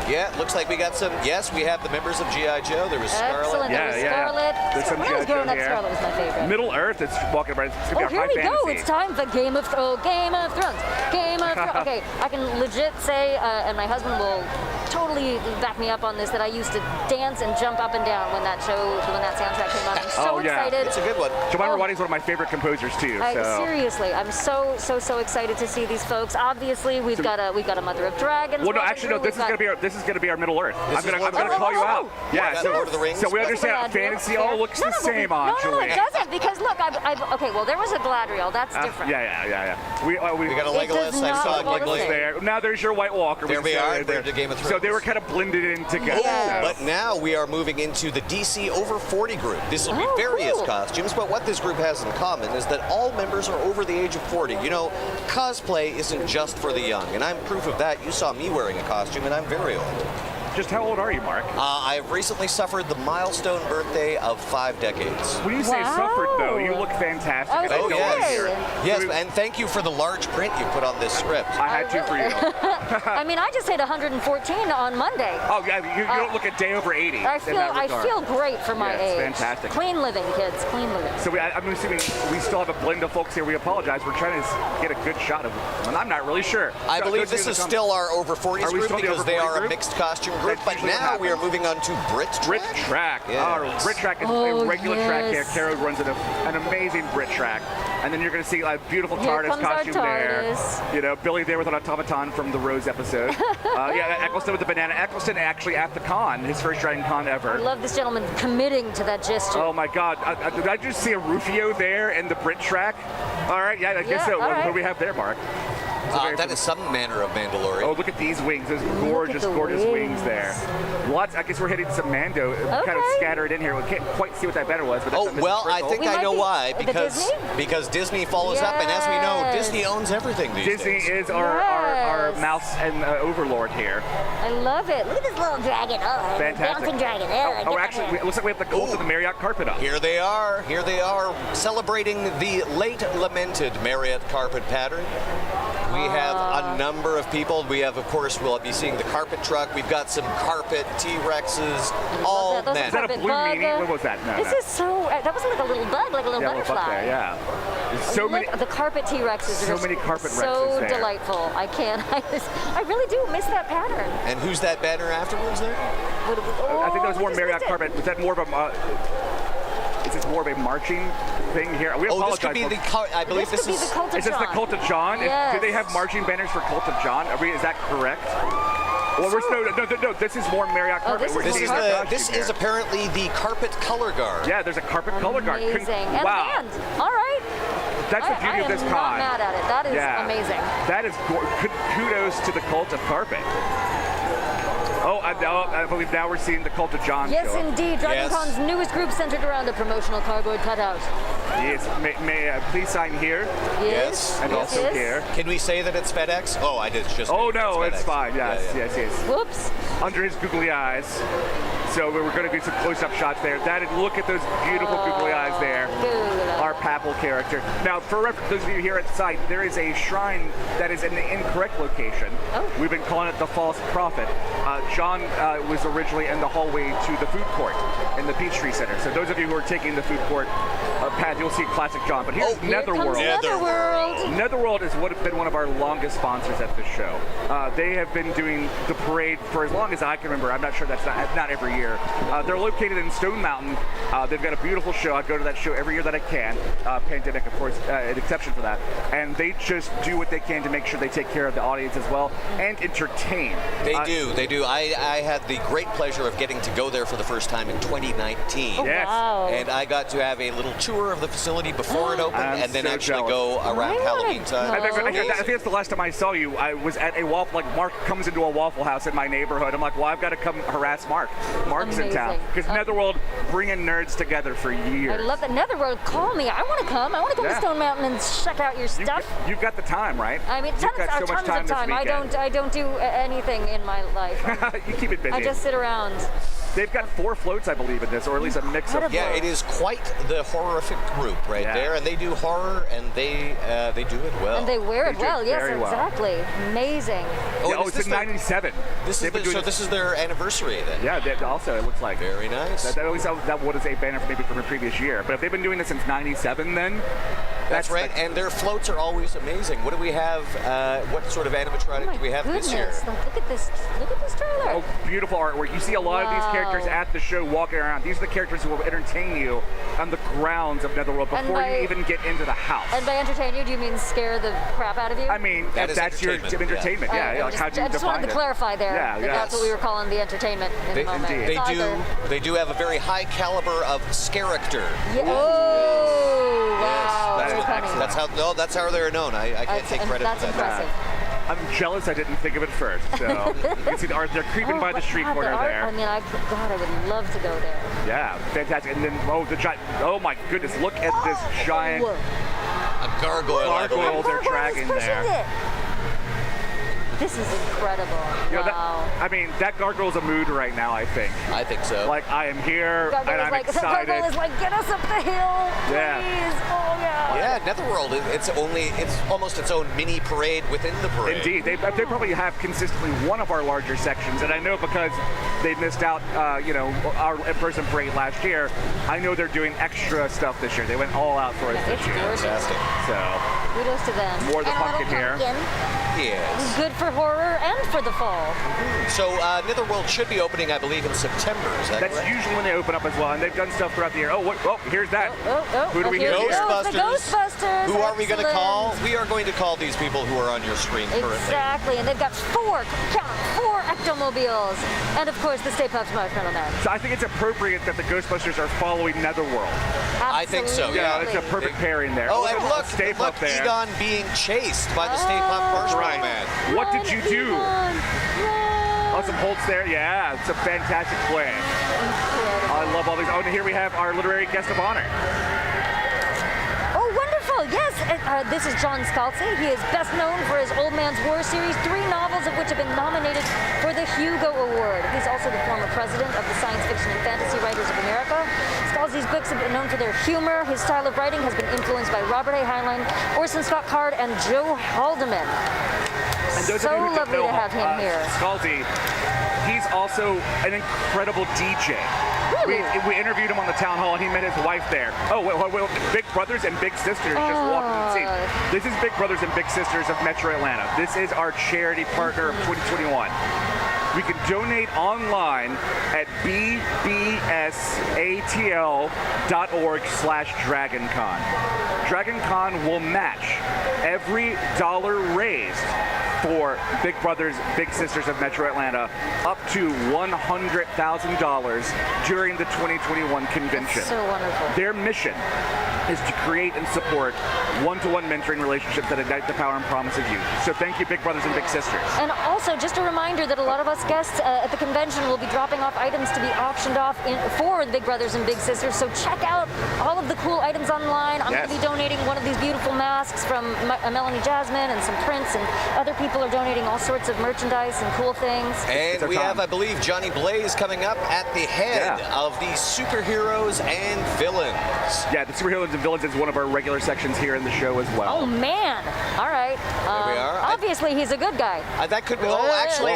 Yeah, looks like we got some. Yes, we have the members of G.I. Joe. There was Scarlet. Excellent. Yeah, There was yeah. Scarlet. There's some When I was G.I. growing Joe up, here. Scarlet was my favorite. Middle Earth is walking around. It's going to be Oh, our here high we fantasy. go. It's time for Game of Thrones. Game of Thrones. Okay, I can legit say, and my husband will totally back me up on this, that I used to dance and jump up and down when that soundtrack came out. I'm so Oh, yeah. excited. It's a good one. Jemima Oh. Rawley's one of my favorite composers too. Seriously, I'm so excited to see these folks. Obviously, we've got a Mother of Dragons. Well, no, walking actually, no. through. This is going to be our Middle Earth. I'm is going Lord to of the call you Rings. out. Yeah. Is that So, Lord of the Rings? so we Yes, understand Galadriel. fantasy all looks the same, No, Julie. it doesn't, because look, okay, well, there was a Galadriel. That's different. Yeah. We We got a It does Legolas. I not saw look all the Legolas same. there. Now there's your White Walker. There we saw are. right there. We're to Game of So Thrones. they were kind of blended in together. Yes. But now we are moving into the DC Over 40 group. This will be Oh, various cool. costumes, but what this group has in common is that all members are over the age of 40. You know, cosplay isn't just for the young, and I'm proof of that. You saw me wearing a costume, and I'm very old. Just how old are you, Mark? I have recently suffered the milestone birthday of 5 decades. When you say Wow. suffered, though, you look fantastic. I was and I gonna don't want to say. hear it. Yes, So and thank you for the large print you put on this script. I had to for you. I mean, I just hit 114 on Monday. Oh, yeah, you don't look a day over 80. I in feel that I regard. feel great for my Yes, age. fantastic. Clean living, kids. Clean living. So I'm assuming we still have a blend of folks here. We apologize. We're trying to get a good shot of them. And I'm not really sure. I So, believe those of this you is that come- still our over 40s Are we group still the because over they 40 are a group? mixed costume group. That's But usually what now we are happens. moving on to Brit Track. Brit Track. Yes. Oh, Brit Track is Oh, a regular track here. yes. Caro runs an amazing Brit Track. And then you're going to see a beautiful Here TARDIS comes our costume there. TARDIS. You know, Billy there with an automaton from the Rose episode. Yeah, Eccleston with the banana. Eccleston actually at the con, his first DragonCon I ever. love this gentleman committing to that gesture. Oh my God! Did I just see a Rufio there in the Brit Track? All right, yeah, I guess Yeah, so. all What do right. we have there, Mark? That is some manner of Mandalorian. Oh, look at these wings. Those at gorgeous, the gorgeous wings wings. there. Lots. I guess we're hitting some Mando, kind of Okay. scattered in here. We can't quite see what that banner was. But that's Oh, a Mrs. well, I Frizzle. think We I might know be- why. the Because Disney? Disney follows up, and as we know, Yes. Disney owns everything these Disney days. is our Yes. mouse and overlord here. I love it. Look at this little dragon. Oh, Fantastic. bouncing dragon. Oh, actually, it looks like we have the cult of the Marriott carpet up. Here they are, celebrating the late lamented Marriott carpet pattern. We have a number of people. We have, of course, we'll be seeing the carpet truck. We've got some carpet T-Rexes, all that. Those that. Is that a Carpet blue bug. meanie? What was that? No, This no. is so. That wasn't like a little bug, like a little Yeah, little butterfly. buck there, yeah. There's so Look, many. the carpet T-Rexes so are many carpet so Rexes there. delightful. I can't. I really do miss that pattern. And who's that banner afterwards there? I think that was more we just Marriott missed it. carpet. Was that more of a? Is this more of a marching thing here? We Oh, apologize. this could be folks. I believe This could be the cult of Is this the John. Cult of John? Yes. Do they have marching banners for Cult of John? Is that correct? Well, no. This is more Marriott Oh, carpet. this We're is This seeing is that more this costume is here. apparently the carpet color guard. Yeah, there's a carpet color guard. Amazing. And Wow. band. All right. That's the beauty I of this am con. not mad at it. That is Yeah. amazing. That is kudos to the Cult of Carpet. Oh, I believe now we're seeing the Cult of John Yes, show up. indeed. Yes. DragonCon's newest group centered around a promotional cardboard cutout. Yes, may please sign here Yes. and yes, also yes. here. Can we say that it's FedEx? Oh, I did just. Oh no, it's FedEx. fine. Yes, Yeah, yeah. yes. Whoops. Under his googly eyes. So we're going to do some close-up shots there. Look at those beautiful googly eyes there. Good. Our Papal character. Now, for reference, those of you here at the site, there is a shrine that is in the incorrect location. Oh. We've been calling it the False Prophet. John was originally in the hallway to the food court in the Peachtree Center. So those of you who are taking the food court path, you'll see classic John. But here's Oh, Here comes Netherworld. Netherworld. Netherworld has been one of our longest sponsors at this show. They have been doing the parade for as long as I can remember. I'm not sure that's not every year. They're located in Stone Mountain. They've got a beautiful show. I go to that show every year that I can. Pandemic, of course, an exception for that. And they just do what they can to make sure they take care of the audience as well and entertain. They do. I had the great pleasure of getting to go there for the first time in 2019. Yes. Wow. And I got to have a little tour of the facility before it opened, I'm and then so actually jealous. go around I Halloween wanna time. go. I think that's the last time I saw you. I was at a waffle. Like Mark comes into a Waffle House in my neighborhood. I'm like, well, I've got to come harass Mark. Mark's in town Amazing. because Netherworld bringing nerds together for years. I love that. Netherworld, call me. I want to come. I want to come Yeah. to Stone Mountain and check out your stuff. You've got the time, right? I mean, You've tons, got so much tons time of this time. weekend. I don't do anything in my life. You keep it busy. I just sit around. They've got 4 floats, I believe, in this, or at least a mix of. Incredible. Yeah, it is quite the horrific group right Yeah. there, and they do horror, and they do it well. And they wear it They do well. Yes, very well. exactly. Amazing. Oh, Yeah, and is it's this in their- '97. They've been doing This is their anniversary then. Yeah, also it looks like. Very nice. That at least that was a banner maybe from a previous year. But if they've been doing this since '97, then That's right, and their floats are always amazing. What do we have? What sort of animatronic Oh my do we have goodness. this year? Like, look at this. Look at this trailer. Oh, beautiful artwork. You see a lot of these Wow. characters at the show walking around. These are the characters who will entertain you on the grounds of Netherworld And before by- you even get into the house. And by entertain you, do you mean scare the crap out of you? I mean, That is that's your entertainment, entertainment. I Yeah, like how do you I just define wanted to it? clarify there. Yeah, that That's what we were calling the entertainment in the moment. indeed. They It's do. either- They do have a very high caliber of character. Yeah. Oh, wow. that is Very funny. excellent. That's how they're known. I can't That's- take credit That's for that. impressive. I'm jealous I didn't think of it first. So you can see the art. They're creeping by the but street God, corner the art, there. I mean, God, I would love to go there. Yeah, fantastic. And then the giant. Oh my goodness! Look at this giant Whoa. A gargoyle. I believe. gargoyle they're Gargoyle is dragging pushing there. it. This is incredible. You know, Wow. that gargoyle's a mood right now, I think. I think so. Like, I am here, Gargoyle and is I'm like, excited. Gargoyle is like, get us up the hill, please. Yeah. Oh, yeah. Yeah, Netherworld, it's almost its own mini parade within the parade. Indeed. They probably have consistently one of our larger sections, and I know because they missed out, our in-person parade last year, I know they're doing extra stuff this year. They went all out for us this It's year. gorgeous. Fantastic. So, Kudos to them. More of the And a pumpkin little here. pumpkin. Yes. Good for horror and for the fall. So Netherworld should be opening, I believe, in September. Is that that's correct? usually when they open up as well, and they've done stuff throughout the year. Oh, here's that. Who do we here hear? it goes, the Ghostbusters. Who are we going to Excellent. call? We are going to call these people who are on your screen currently. Exactly, and they've got four ectomobiles. And of course, the Stay Puft Marshmallow Man. So I think it's appropriate that the Ghostbusters are following Netherworld. I think so, Yeah, it's a perfect pairing there. Oh, and look, Stay look, Puft there. Egon being chased by the Stay Puft Marshmallow Right. Man. What did you do? Oh, some Holtz there. Yeah, it's a fantastic play. I love all these. Oh, and here we have our literary guest of honor. Oh, wonderful! Yes, this is John Scalzi. He is best known for his Old Man's War series, 3 novels of which have been nominated for the Hugo Award. He's also the former president of the Science Fiction and Fantasy Writers of America. Scalzi's books have been known for their humor. His style of writing has been influenced by Robert A. Heinlein, Orson Scott Card, and Joe Haldeman. And those So of you who don't lovely know, to have him here. Scalzi, he's also an incredible DJ. Really? We interviewed him on the town hall, and he met his wife there. Oh, well, Big Brothers and Big Sisters just walked in the scene. This is Big Brothers and Big Sisters of Metro Atlanta. This is our charity partner of 2021. We can donate online at bbsatl.org/DragonCon. DragonCon will match every dollar raised for Big Brothers, Big Sisters of Metro Atlanta up to $100,000 during the 2021 convention. So wonderful. Their mission is to create and support one-to-one mentoring relationships that ignite the power and promise of youth. So thank you, Big Brothers and Big Sisters. And also, just a reminder that a lot of us guests at the convention will be dropping off items to be auctioned off for the Big Brothers and Big Sisters. So check out all of the cool items online. I'm going to be donating one of these beautiful masks from Melanie Jasmine and some prints, and other people are donating all sorts of merchandise and cool things. And we have, I believe, Johnny Blaze coming up at the head of the superheroes and villains. Yeah, the superheroes and villains is one of our regular sections here in the show as well. Oh, man. All right. There we are. Obviously, he's a good guy. That could be. Oh, actually,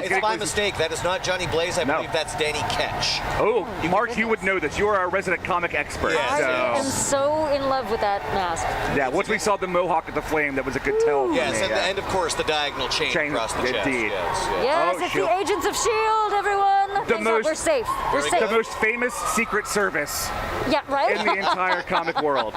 it's my mistake. mistake. That is not Johnny Blaze. I believe that's Danny Ketch. Oh, Mark, you would know this. You are our resident comic expert. Yes. I So. am so in love with that mask. Yeah, once we saw the mohawk at the flame, that was a good tell. for Yes, me, and of course the diagonal chain across the chest. indeed. Yes. Yes, Oh, it's shield. the Agents of S.H.I.E.L.D., everyone. We're safe. We're Very safe. The most famous Secret Service Yeah, right? in the entire comic world.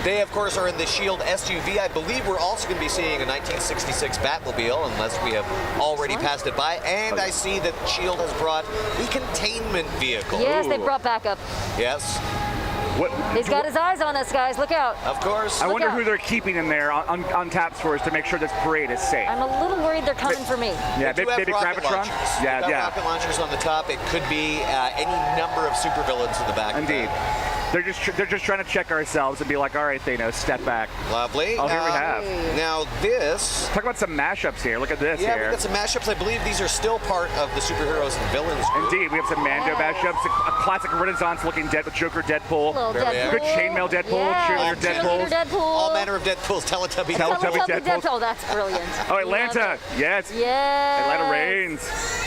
They, of course, are in the S.H.I.E.L.D. SUV. I believe we're also going to be seeing a 1966 Batmobile, unless we have already passed it by. And I see that S.H.I.E.L.D. has brought a containment vehicle. Yes, they brought backup. Yes, What, He's got his eyes on us, guys. Look out. of course. I wonder out. who they're keeping in there on taps for us to make sure this parade is safe. I'm a little worried they're coming for me. Yeah, They do have maybe rocket Gravitron. launchers. They've Yeah, got yeah. rocket launchers on the top. It could be any number of supervillains in the back. of Indeed. that. They're just trying to check ourselves and be like, all right, Thanos, step back. Lovely. Oh, here we have. Now this. Talk about some mashups here. Look at this Yeah, here. we've got some mashups. I believe these are still part of the superheroes and villains group. Indeed, we have some Mando mashups, a classic Renaissance-looking Joker Deadpool. Little There we are. Good chainmail Deadpool, Yeah, cheerleader Deadpool. cheerleader Deadpool. All manner of Deadpools. Teletubby Teletubby Deadpool. Deadpool. Oh, that's brilliant. Oh, Atlanta. Yes. Yes. Atlanta reigns.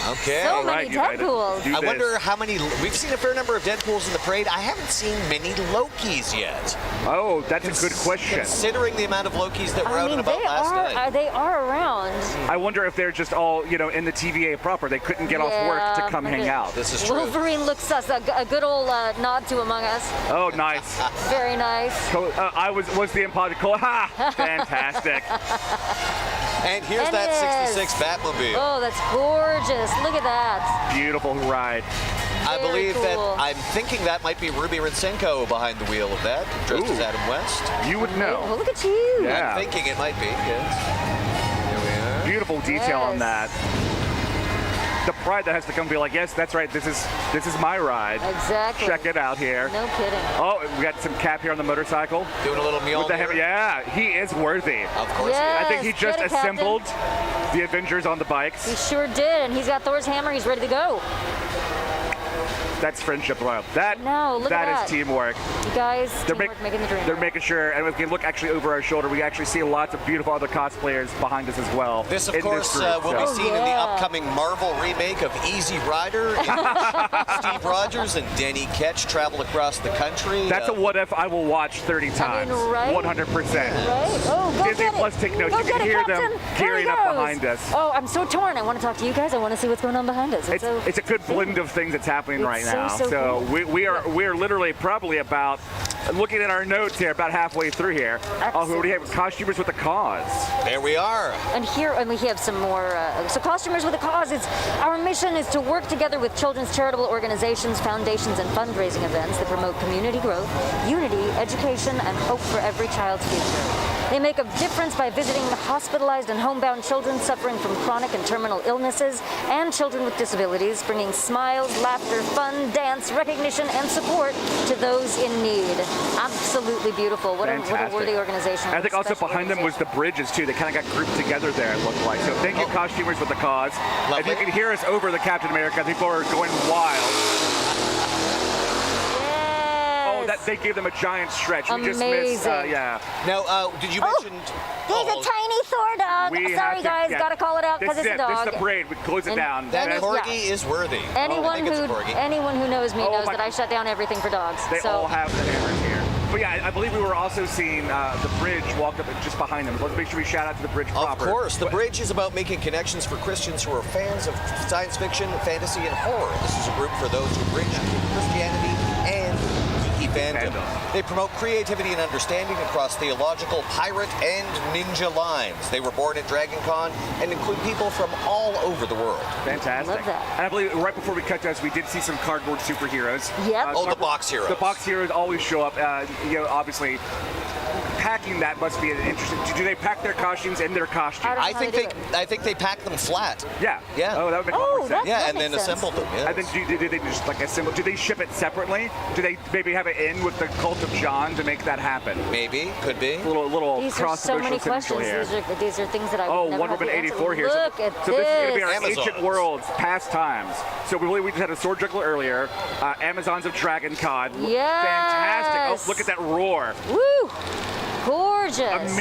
Okay. So All many right, United. Deadpools. Do I this. wonder how many. We've seen a fair number of Deadpools in the parade. I haven't seen many Lokis yet. Oh, that's a good question. Considering the amount of Lokis that were I out mean, and about last night. they are around. I wonder if they're just all, in the TVA proper. They couldn't get off work to come hang out. This is true. Wolverine looks sus. A good old nod to Among Us. Oh, nice. Very nice. I was the impossible. Ha! Fantastic. And here's And that it is. 66 Batmobile. Oh, that's gorgeous. Look at that. Beautiful ride. I Very believe that cool. I'm thinking that might be Ruby Rinsenko behind the wheel of that, dressed as Ooh. Adam West. You would Oh, know. look at you. Yeah. I'm thinking it might be. Yes. Here we are. Beautiful detail on that. Yes. the pride that has to come be like, yes, that's right, this is my ride. Exactly. Check it out here. No kidding. Oh, we got some Cap here on the motorcycle. Doing a little meal. Yeah, he is worthy. Of course. Yes, I think he just get it, Captain. assembled the Avengers on the bikes. He sure did, and he's got Thor's hammer. He's ready to go. That's friendship, love. Look at that. That is teamwork. You guys, They're teamwork making the dream They're work. making sure, and if we look actually over our shoulder, we actually see lots of beautiful other cosplayers behind us as well. This, of in course, group, will so. be seen in the yeah. upcoming Marvel remake of Easy Rider. Steve Rogers and Denny Ketch travel across the country. That's a what if I will watch 30 times. right? 100%. Right? Oh, go Disney get it. Plus take notes. Go You can get it, hear Captain. them There gearing he up goes. behind us. Oh, I'm so torn. I want to talk to you guys. I want to see what's going on behind us. It's a good blend of things that's happening It's right so, now. so cool. We're literally probably about, looking at our notes here, about halfway through here. Oh, who do we have? Costumers with a Cause. There we are. And here, and we have some more. So, Costumers with a Cause. Our mission is to work together with children's charitable organizations, foundations, and fundraising events that promote community growth, unity, education, and hope for every child's future. They make a difference by visiting hospitalized and homebound children suffering from chronic and terminal illnesses and children with disabilities, bringing smiles, laughter, fun, dance, recognition, and support to those in need. Absolutely beautiful. What a worthy organization. I think also behind them was the bridges too. They kind of got grouped together there, it looked like. So thank you, Costumers with the Cause. Lovely. If you can hear us over the Captain America, people are going wild. Oh, that they gave them a giant stretch. We just missed, Amazing. yeah. Now, did you mention... There's a tiny Thor dog. We Sorry, have to- guys. yeah. Gotta call it out because This is it's a it. dog. This is the parade. We close it And down. That And corgi is worthy. Anyone I think it's a corgi. anyone who knows me Oh knows my- that I shut down everything for dogs. They so all have the hammers here. But yeah, I believe we were also seeing the bridge walked up just behind them. Let's make sure we shout out to the bridge proper. Of course, the bridge is about making connections for Christians who are fans of science fiction, fantasy, and horror. This is a group for those who bridge Christianity and geeky fandom. They promote creativity and understanding across theological, pirate, and ninja lines. They were born at DragonCon and include people from all over the world. Fantastic. Love that. And I believe right before we cut to us, we did see some cardboard superheroes. Yep. Oh, the box heroes. The box heroes always show up. Obviously, packing that must be an interesting. Do they pack their costumes in their costumes? I don't I know think how they, they do I think they pack them flat. Yeah. Yeah. Oh, that would make a lot Oh, more sense. Yeah, That and then makes sense. assemble them. Yeah. And then do they just like assemble? Do they ship it separately? Do they maybe have it in with the Cult of John to make that happen? Maybe, could be. Little These are cross so many promotional questions. here. These are things that I Oh, would never Wonder have the Woman answer. 84 here. Look at so this is going to be our Amazons. Ancient Worlds past times. So we believe we just had a sword juggler earlier. Amazons of DragonCon. Yes. Fantastic. Oh, look at that roar. Woo! Gorgeous.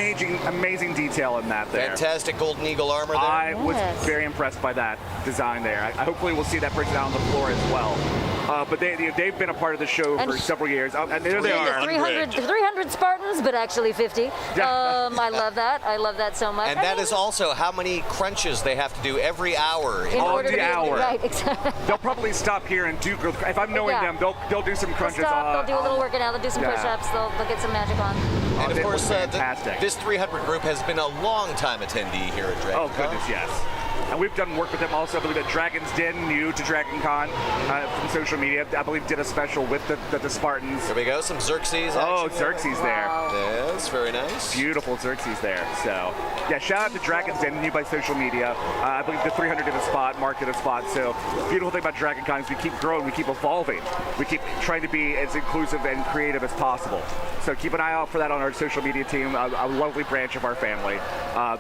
Amazing detail in that there. Fantastic Golden Eagle armor there. I was Yes. very impressed by that design there. I hopefully we'll see that break down on the floor as well. But they've been a part of the show And for several years. And there they are. 300 Spartans, but actually 50. Yeah. I love that. I love that so much. And that is also how many crunches they have to do every hour. in on order the to be hour. right. Exactly. They'll probably stop here and do. If I'm knowing Yeah. them, they'll do some crunches. Stop. They'll do a little working out. They'll do some Yeah. push-ups. They'll get some magic on. And they of were course, fantastic. this 300 group has been a long time attendee here at DragonCon. Oh goodness, yes. And we've done work with them also. I believe at Dragon's Den, new to DragonCon from social media. I believe did a special with the Spartans. There we go, some Xerxes Oh, action. Xerxes there. Wow. Yes, very nice. Beautiful Xerxes there. So, yeah, shout out to Dragon's Den, new by social media. I believe the 300 did a spot, Mark did a spot. So, beautiful thing about DragonCon is we keep growing, we keep evolving. We keep trying to be as inclusive and creative as possible. So, keep an eye out for that on our social media team, a lovely branch of our family.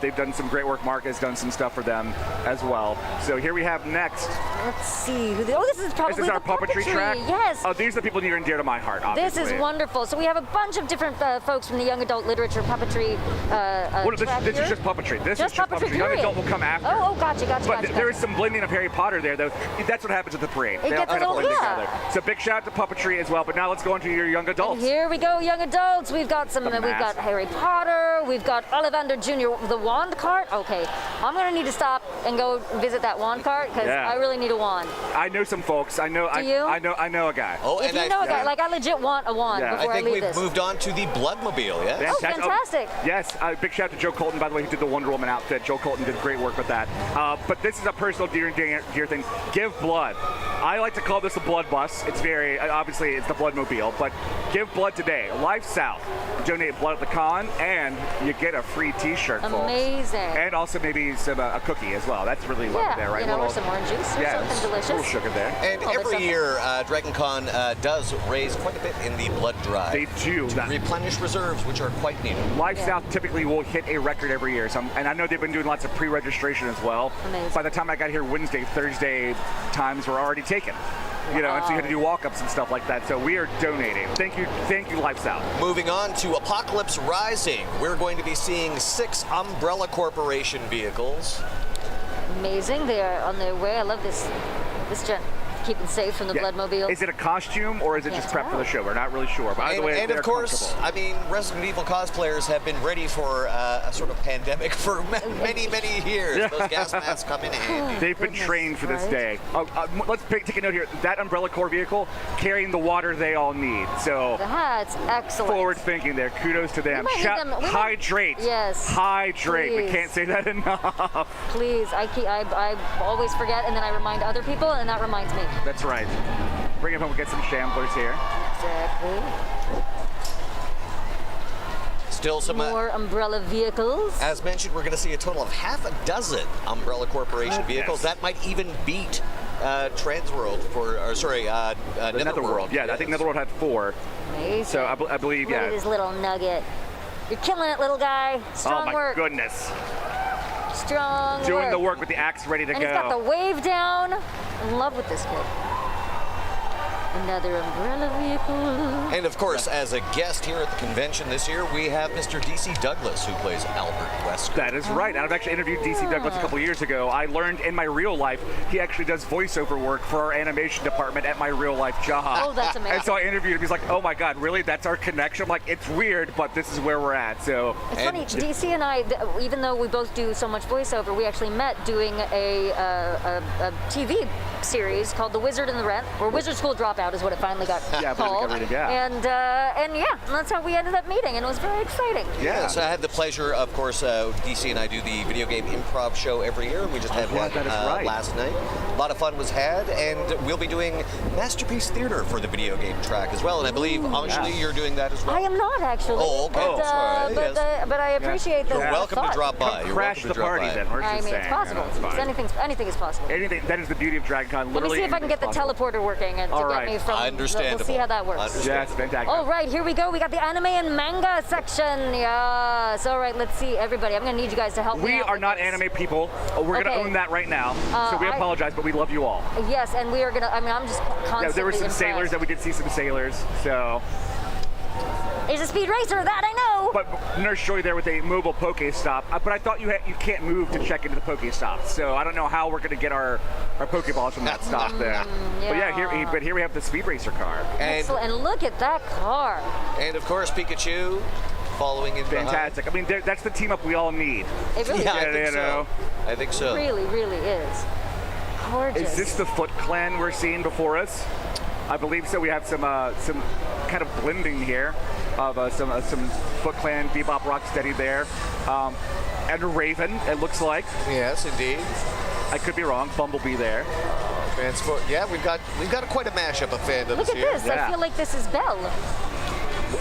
They've done some great work. Mark has done some stuff for them as well. So, here we have next. Let's see. Oh, this is probably This is our the puppetry track. Yes. Oh, these are the people near and dear to my heart, obviously. This is wonderful. So we have a bunch of different folks from the young adult literature puppetry Well, track this here. is just puppetry. This Just is just puppetry, puppetry. Young period. adult will come after. Oh, gotcha. But there is some blending of Harry Potter there, though. That's what happens at the parade. They all gets a kind of little- blend yeah. together. So big shout out to puppetry as well. But now let's go into your young adults. Here we go, young adults. We've got some. The We've got mask. Harry Potter. We've got Ollivander Jr. The wand cart. Okay, I'm gonna need to stop and go visit that wand cart because Yeah. I really need a wand. I know some folks. I know. Do you? I know a guy. Oh, If and you know a guy, yeah. like I legit want a wand Yeah. before I think leave we've this. moved on to the Bloodmobile, yes? Oh, fantastic. Yes, big shout out to Joe Colton, by the way, who did the Wonder Woman outfit. Joe Colton did great work with that. But this is a personal dear thing. Give blood. I like to call this a blood bus. It's very, obviously, it's the Bloodmobile, but Give blood today. Life South. Donate blood at the con, and you get a free T-shirt. Amazing. Folks. And also maybe some a cookie as well. That's really lovely there, right? Or some orange juice or something delicious. A little sugar there. And every year, DragonCon does raise quite a bit in the blood drive. They do. To replenish reserves, which are quite needed. Life South typically will hit a record every year. And I know they've been doing lots of pre-registration as well. Amazing. By the time I got here Wednesday, Thursday times were already taken. You know, and so you had to do walk-ups and stuff like that. So we are donating. Thank you, Life South. Moving on to Apocalypse Rising, we're going to be seeing 6 Umbrella Corporation vehicles. Amazing. They are on their way. I love this gent keeping safe from the Bloodmobile. Is it a costume or is it just prep for the show? We're not really sure. But either way, and of course, I mean, Resident Evil cosplayers have been ready for a sort of pandemic for many, many years. Those gas masks come in handy. They've been trained for this day. Let's take a note here. That Umbrella Corps vehicle carrying the water they all need. So that's excellent. Forward thinking there. Kudos to them. Hydrate. Yes. Hydrate. Please. We can't say that enough. Please. I always forget, and then I remind other people, and that reminds me. That's right. Bring it home. We'll get some shamblers here. Exactly. Still some more Umbrella vehicles. As mentioned, we're going to see a total of half a dozen Umbrella Corporation vehicles. That might even beat Netherworld. Yeah, I think Netherworld had 4. Amazing. So I believe, Look at this little nugget. You're killing it, little guy. Strong work. Oh my goodness. Strong Doing the work with the axe ready to go. And he's got the wave down. I'm in love with this kid. Another Umbrella vehicle. And of course, as a guest here at the convention this year, we have Mr. D.C. Douglas, who plays Albert Wesker. That is right. I've actually interviewed D.C. Douglas a couple years ago. I learned in my real life he actually does voiceover work for our animation department at my real life job. Oh, that's amazing. And so I interviewed him. He's like, "Oh my God, really? That's our connection?" I'm like, "It's weird, but this is where we're at." So it's funny. D.C. and I, even though we both do so much voiceover, we actually met doing a TV series called The Wizard and the Rent, or Wizard School Dropout is what it finally got called. And that's how we ended up meeting, and it was very exciting. Yeah, so I had the pleasure, of course, DC and I do the video game improv show every year, and we just had one last night. A lot of fun was had, and we'll be doing Masterpiece Theater for the video game track as well, and I believe, Anjali, you're doing that as well. I am not, actually. Oh, okay. But I appreciate the You're welcome to drop by. Come crash the party then. I mean, it's possible. Anything is possible. That is the beauty of DragonCon. Let me see if I can get the teleporter working and to get me from. Understandable. We'll see how that works. Yes, fantastic. All right, here we go. We got the anime and manga section. Yes. All right, let's see, everybody. I'm going to need you guys to help me. We are not anime people. We're going to own that right now. So we apologize, but we love you all. Yes, and we are going to. I mean, I'm just constantly. Yeah, there were some impressed. sailors that we did see some sailors. So. There's a speed racer, that I know. But Nurse Joy there with a mobile Poke-Stop. But I thought you can't move to check into the Poke-Stop. So I don't know how we're going to get our Pokeballs from that stop there. But yeah, here we have the speed racer car. Excellent. And look at that car. And of course, Pikachu following in fantastic. behind. I mean, that's the team up we all need. It really is. I think so. It really, really is. Gorgeous. Is this the Foot Clan we're seeing before us? I believe so. We have some kind of blending here of some Foot Clan, Bebop, Rocksteady there, and a Raven. It looks like. Yes, indeed. I could be wrong. Bumblebee there. Yeah, we've got quite a mashup of fandoms here. Look at this. Yeah. I feel like this is Belle.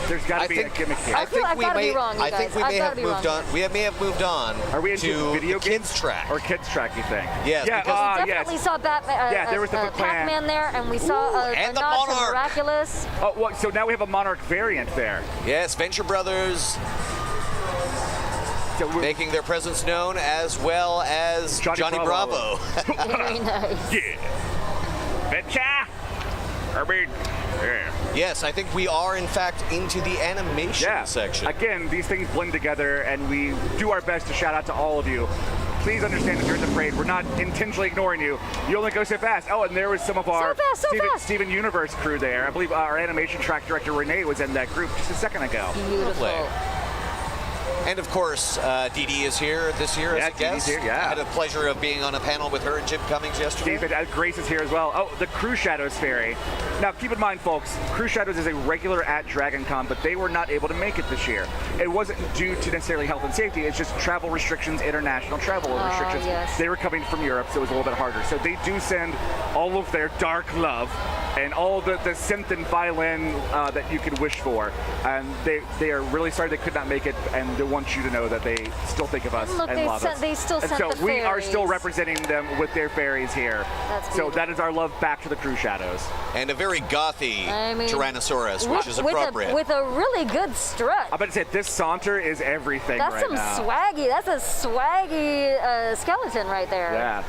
There's got to be a gimmick here. I've got to be wrong, you guys. I think we may have moved on. We may have moved on. Are we into video kids track or kids track? You think? Yes. We definitely saw Batman. There was the Pac-Man there, and we saw a nod to Miraculous. Oh, well, so now we have a Monarch variant there. Yes, Venture Brothers. So making their presence known, as well as Johnny Bravo. Very nice. Yeah. Venture. Yeah. Yes, I think we are, in fact, into the animation section. Again, these things blend together, and we do our best to shout out to all of you. Please understand that during the parade, we're not intentionally ignoring you. You only go so fast. Oh, and there was some of our Steven Universe crew there. I believe our animation track director, Renee, was in that group just a second ago. Beautiful. And of course, Dee Dee is here this year as a guest. Here, I had the pleasure of being on a panel with her and Jim Cummings yesterday. Grace is here as well. Oh, the Crew Shadows Ferry. Now, keep in mind, folks, Crew Shadows is a regular at DragonCon, but they were not able to make it this year. It wasn't due to necessarily health and safety. It's just travel restrictions, international travel restrictions. Yes. They were coming from Europe, so it was a little bit harder. So they do send all of their dark love and all the synth and violin that you could wish for. And they are really sorry they could not make it, and they want you to know that they still think of us Look, and love us. They still and sent so the we are fairies. still representing them with their fairies here. That's so beautiful. that is our love back to the Crew Shadows. And a very gothy Tyrannosaurus, which is with appropriate. with a really good strut. I'm about to say, this saunter is everything That's right some now. swaggy. That's a swaggy skeleton right there. Yeah.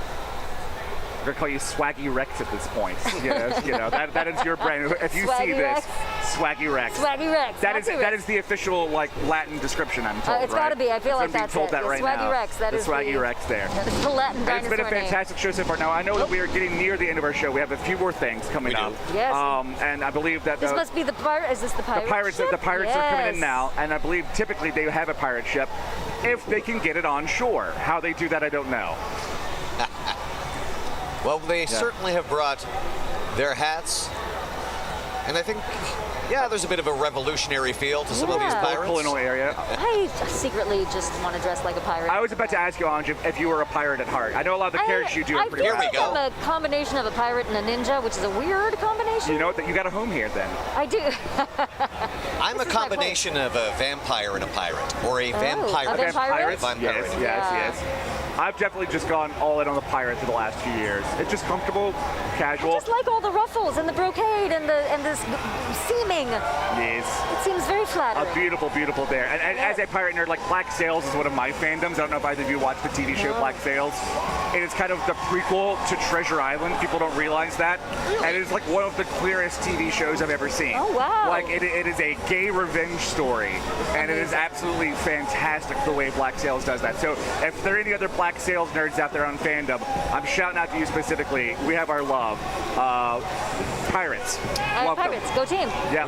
We're gonna call you Swaggy Rex at this point. That is your brand. If you see Swaggy this, Rex. Swaggy Rex. Swaggy Rex. That is the official Latin description, I'm told. It's right? got to be. I feel like I'm being that's told it. that The right Swaggy now. Rex. That the is Swaggy Rex there. That is the Latin And it's been a dinosaur name. fantastic show so far. Now I know that we are getting near the end of our show. We have a few more things coming We do. up. Yes. And I believe that This must be the pirate. Is this the pirate? the pirates are coming in Yes. now, and I believe typically they have a pirate ship if they can get it on shore. How they do that, I don't know. Well, they certainly have brought their hats, and I think, there's a bit of a revolutionary feel to some of these Yeah. pirates. Colonial area. I secretly just want to dress like a pirate. I was about to ask you, Anj, if you were a pirate at heart. I know a lot of the characters you do are pretty I feel Here we like go. I'm a combination of a pirate and a ninja, which is a weird combination. You know that you got a home here then. I do. I'm a This is my combination of a vampire and a pirate, or a vampire. a vampire? If I'm Yes, pirate. yes. I've definitely just gone all in on the pirate for the last few years. It's just comfortable, casual. I just like all the ruffles and the brocade and this seaming. Yes. It seems very flattering. A beautiful, beautiful there. And as a pirate nerd, like Black Sails is one of my fandoms. I don't know if either of you watched the TV show Black Sails. It is kind of the prequel to Treasure Island. People don't realize that. And it is like one of the clearest TV shows I've ever seen. Oh, wow. Like it is a gay revenge story. And it is absolutely fantastic the way Black Sails does that. So if there are any other Black Sails nerds out there on fandom, I'm shouting out to you specifically. We have our love. Pirates. Love them. Pirates, go team. Yeah.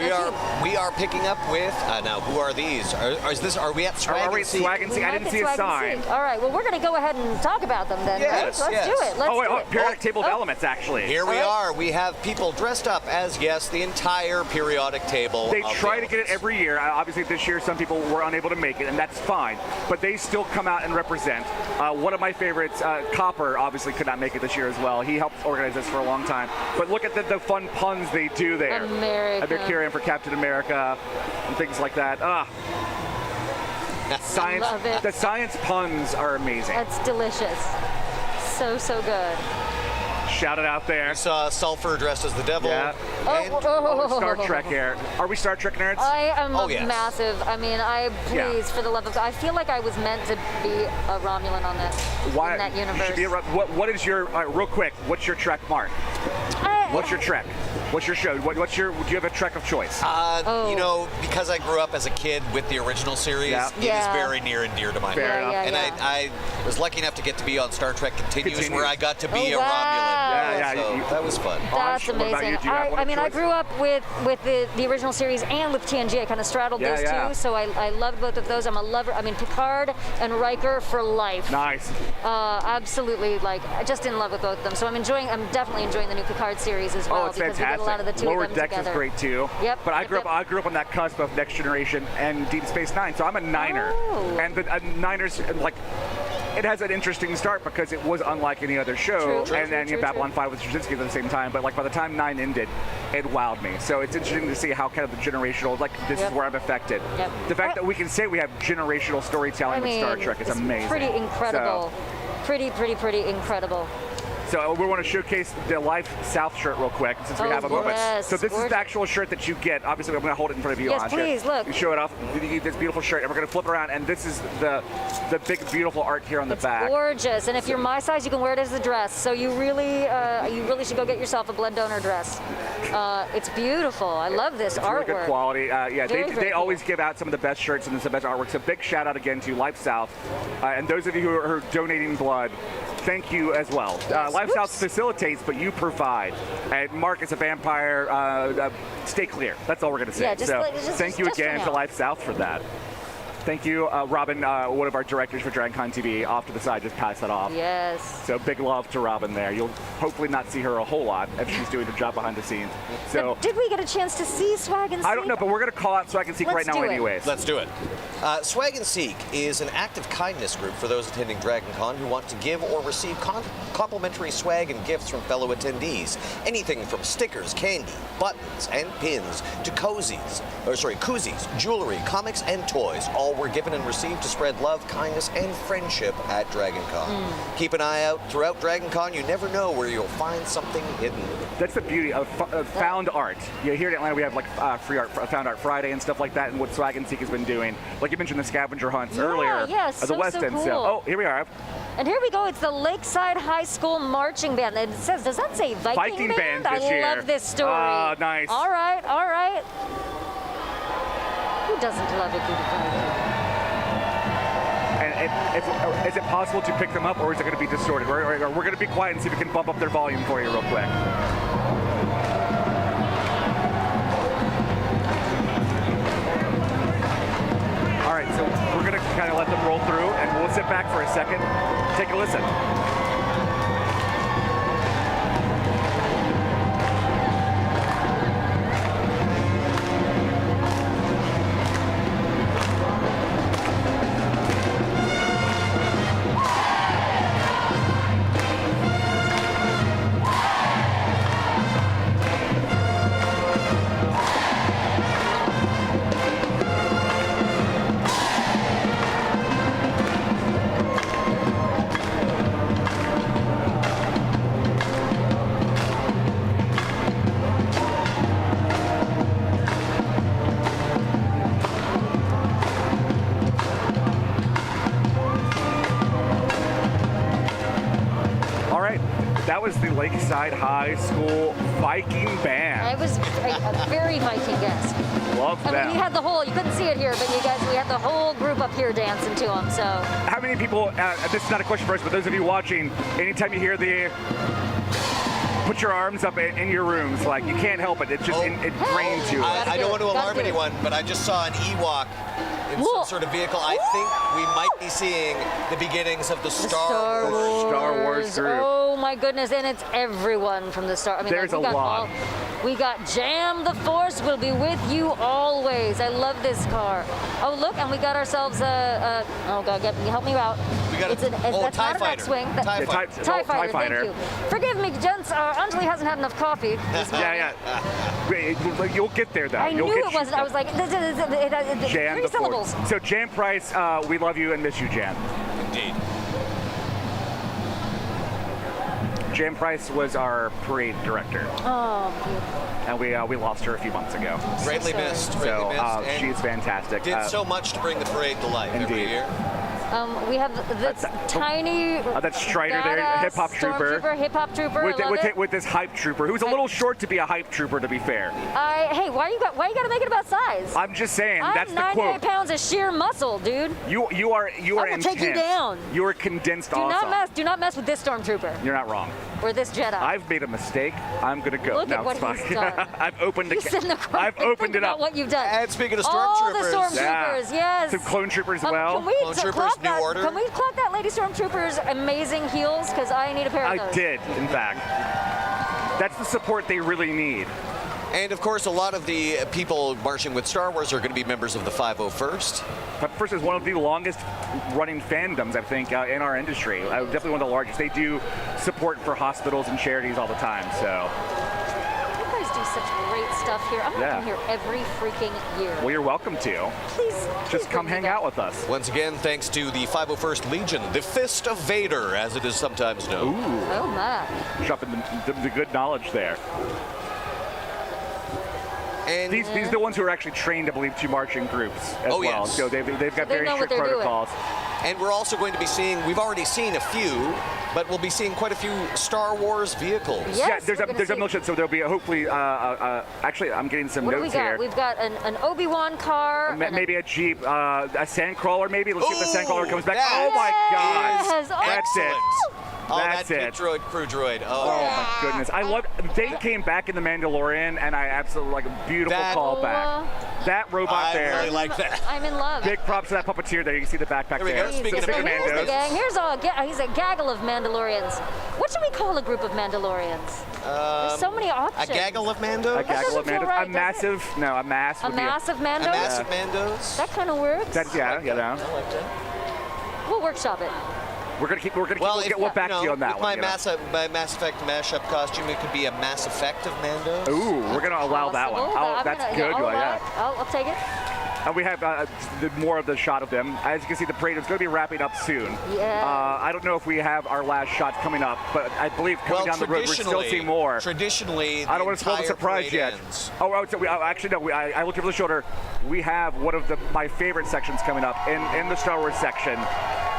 We are picking up with now. Who are these? Are we at Swag Are we and Seek? Swag and Seek? I didn't see a Swag and sign. Seek. All right, well, we're going to go ahead and talk about them then. Yes, right? Let's yes. do it. Let's Oh, wait, do it. periodic table of elements, actually. Here we All right. are. We have people dressed up as, yes, the entire periodic table. They of try the to get it elements. every year. Obviously, this year, some people were unable to make it, and that's fine. But they still come out and represent. One of my favorites, Copper, obviously could not make it this year as well. He helped organize this for a long time. But look at the fun puns they do there. America. They're carrying for Captain America and things like that. Science. love it. The science puns are amazing. That's delicious. So good. Shout it out there. We saw Sulfur dressed as the devil. Yeah. And Star Trek here. Are we Star Trek nerds? I am Oh, yes. massive. I mean, for the love of God, I feel like I was meant to be a Romulan on that Why? in that You universe. should be what is your real quick? What's your Trek mark? What's your Trek? What's your show? Do you have a Trek of choice? You know, because I grew up as a kid with the original series, Yeah. it is Yeah. very near and dear to my Fair heart. enough. And yeah. I was lucky enough to get to be on Star Trek Continues, where I got to be Oh, a wow. Romulan. Yeah, So that was fun. That's What about amazing. you? Do you have one I of mean, I choice? grew up with the original series and with TNG. I kind of straddled those two, so I loved both of those. I'm a lover. I mean, Picard and Riker for life. Nice. Absolutely, just in love with both of them. So I'm definitely enjoying the new Picard series as well Oh, it's because fantastic. we get a lot of the two Lower of them Decks together. is great too. Yep. But I Yep, grew yep. up on that cusp of Next Generation and Deep Space Nine, so I'm a Niner. Oh. And the Niners it has an interesting start because it was unlike any other show. True, and then true, Babylon 5 with Straczynski at the same time. But by the time 9 ended, it wowed me. So it's interesting to see how kind of the generational, this is Yep. where I'm affected. Yep. The fact that we can say we have generational storytelling with Star Trek is it's amazing. pretty incredible. Pretty incredible. So we want to showcase the Life South shirt real quick since we Oh, have a moment. yes, So this is gorgeous. the actual shirt that you get. Obviously, I'm going to hold it in front of you. Yes, Anja. please, look. You show it off. You get this beautiful shirt, and we're going to flip it around. And this is the big, beautiful art here on the back. Gorgeous, and if you're my size, you can wear it as a dress. So you really should go get yourself a blood donor dress. It's beautiful. I love this It's artwork. really good quality. Very They cool. always give out some of the best shirts and the best artwork. So big shout out again to Life South, and those of you who are donating blood. Thank you as well. Yes. Life South Whoops. facilitates, but you provide. And Mark is a vampire. Stay clear. That's all we're going to say. Yeah, just so like- just- thank you just for again now. to Life South for that. Thank you, Robin, one of our directors for DragonConTV, off to the side, just pass that off. Yes. So big love to Robin there. You'll hopefully not see her a whole lot if she's doing her job behind the scenes. So but did we get a chance to see Swag and Seek? I don't know, but we're going to call out Swag and Seek right now anyways. Let's do it. Swag and Seek is an act of kindness group for those attending DragonCon who want to give or receive complimentary swag and gifts from fellow attendees. Anything from stickers, candy, buttons, and pins to koozies, jewelry, comics, and toys. All were given and received to spread love, kindness, and friendship at DragonCon. Keep an eye out throughout DragonCon. You never know where you'll find something hidden. That's the beauty of found art. Yeah, here in Atlanta we have like free art, Found Art Friday and stuff like that, and what Swag and Seek has been doing. Like you mentioned the scavenger hunts earlier at the West End. Cool. So, oh, here we are. And here we go. It's the Lakeside High School Marching Band. It says, does that say Viking Band? this year. I love this story. Oh, nice. All right, all right. Who doesn't love a good Viking? And is it possible to pick them up, or is it going to be distorted? We're going to be quiet and see if we can bump up their volume for you real quick. All right, so we're going to kind of let them roll through, and we'll sit back for a second, take a listen. That was the Lakeside High School Viking Band. It was a very Viking-esque. Love I them. mean, we had the whole, you couldn't see it here, but you guys, we had the whole group up here dancing to them, so. How many people, this is not a question for us, but those of you watching, anytime you hear the, put your arms up in your rooms, like you can't help it, it just, it drains you. I don't want to alarm anyone, but I just saw an Ewok in some sort of vehicle. I think we might be seeing the beginnings of the Star Wars group. Oh my goodness, and it's everyone from the Star. I mean, there's a lot. We got Jam the Force will be with you always. I love this car. Oh look, and we got ourselves a oh god, help me out. We got that's TIE not an X-wing. TIE Fighter. Thank you. Forgive me, gents. Anjali hasn't had enough coffee. yeah. You'll get there though. I knew it wasn't. I was like, Jan 3 syllables. So Jan Price, we love you and miss you, Jan. Indeed. Jan Price was our parade director. Oh, beautiful. And we lost her a few months ago. Greatly missed. So she's fantastic. Did so much to bring the parade to life every year. We have this tiny that Strider there, hip hop trooper. Hip hop trooper. With this hype trooper, who's a little short to be a hype trooper, to be fair. Hey, why you got to make it about size? I'm just saying, that's the I'm quote. 98 pounds of sheer muscle, dude. You are intense. I will take you down. You are condensed awesome. Do not mess with this stormtrooper. You're not wrong. Or this Jedi. I've made a mistake. I'm gonna go. Look at what he's done. I've opened I've opened it up. What you've done. And speaking of stormtroopers, all the stormtroopers, yes. Some clone troopers as well. Clone troopers, New Order. Can we clock that Lady Stormtrooper's amazing heels? Because I need a pair of those. I did, in fact. That's the support they really need. And of course, a lot of the people marching with Star Wars are going to be members of the 501st. First is one of the longest running fandoms, I think, in our industry. Definitely one of the largest. They do support for hospitals and charities all the time. So you guys do such great stuff here. I'm going to come here every freaking year. Well, you're welcome to. Please just come hang out with us. Once again, thanks to the 501st Legion, the Fist of Vader, as it is sometimes known. Ooh. Oh my! Dropping the good knowledge there. And these are the ones who are actually trained, I believe, to march in groups as well. Yes. So they've got very strict protocols. And we're also going to be seeing, we've already seen a few, but we'll be seeing quite a few Star Wars vehicles. Yes, yeah, there's a military, so there'll be hopefully, actually, I'm getting some notes here. We've got an Obi-Wan car. Maybe a Jeep, a Sandcrawler maybe. Let's see if the Sandcrawler comes back. Oh my God. Yes. That's it. Oh, That's that it. droid, crew droid. Oh my goodness! I love. They came back in The Mandalorian, and I absolutely like a beautiful callback. That robot there. I really like that. I'm in love. Big props to that puppeteer there. You can see the backpack There we there. go. Speaking of So here's the Mandos. gang. He's a gaggle of Mandalorians. What should we call a group of Mandalorians? There's so many A options. gaggle of Mandos? A gaggle of doesn't feel Mandos. right, A does massive. No, a mass. A would be massive Mando? A massive Mandos? That kind of works. That's yeah. You know. I like that. We'll workshop it. We're gonna keep. Well, We'll get back to you on that with one. my Mass Effect mashup costume, it could be a Mass Effect of Mandos. Ooh, we're gonna allow that one. Possible. Oh, I'm that's gonna- good. I'll Like allow that. it. I'll take it. And we have more of the shot of them. As you can see, the parade is going to be wrapping up soon. Yeah. I don't know if we have our last shots coming up, but I believe coming down the road, we're still seeing more. Traditionally, I don't want to spoil the surprise yet. Actually, no. I looked over the shoulder. We have one of my favorite sections coming up in the Star Wars section.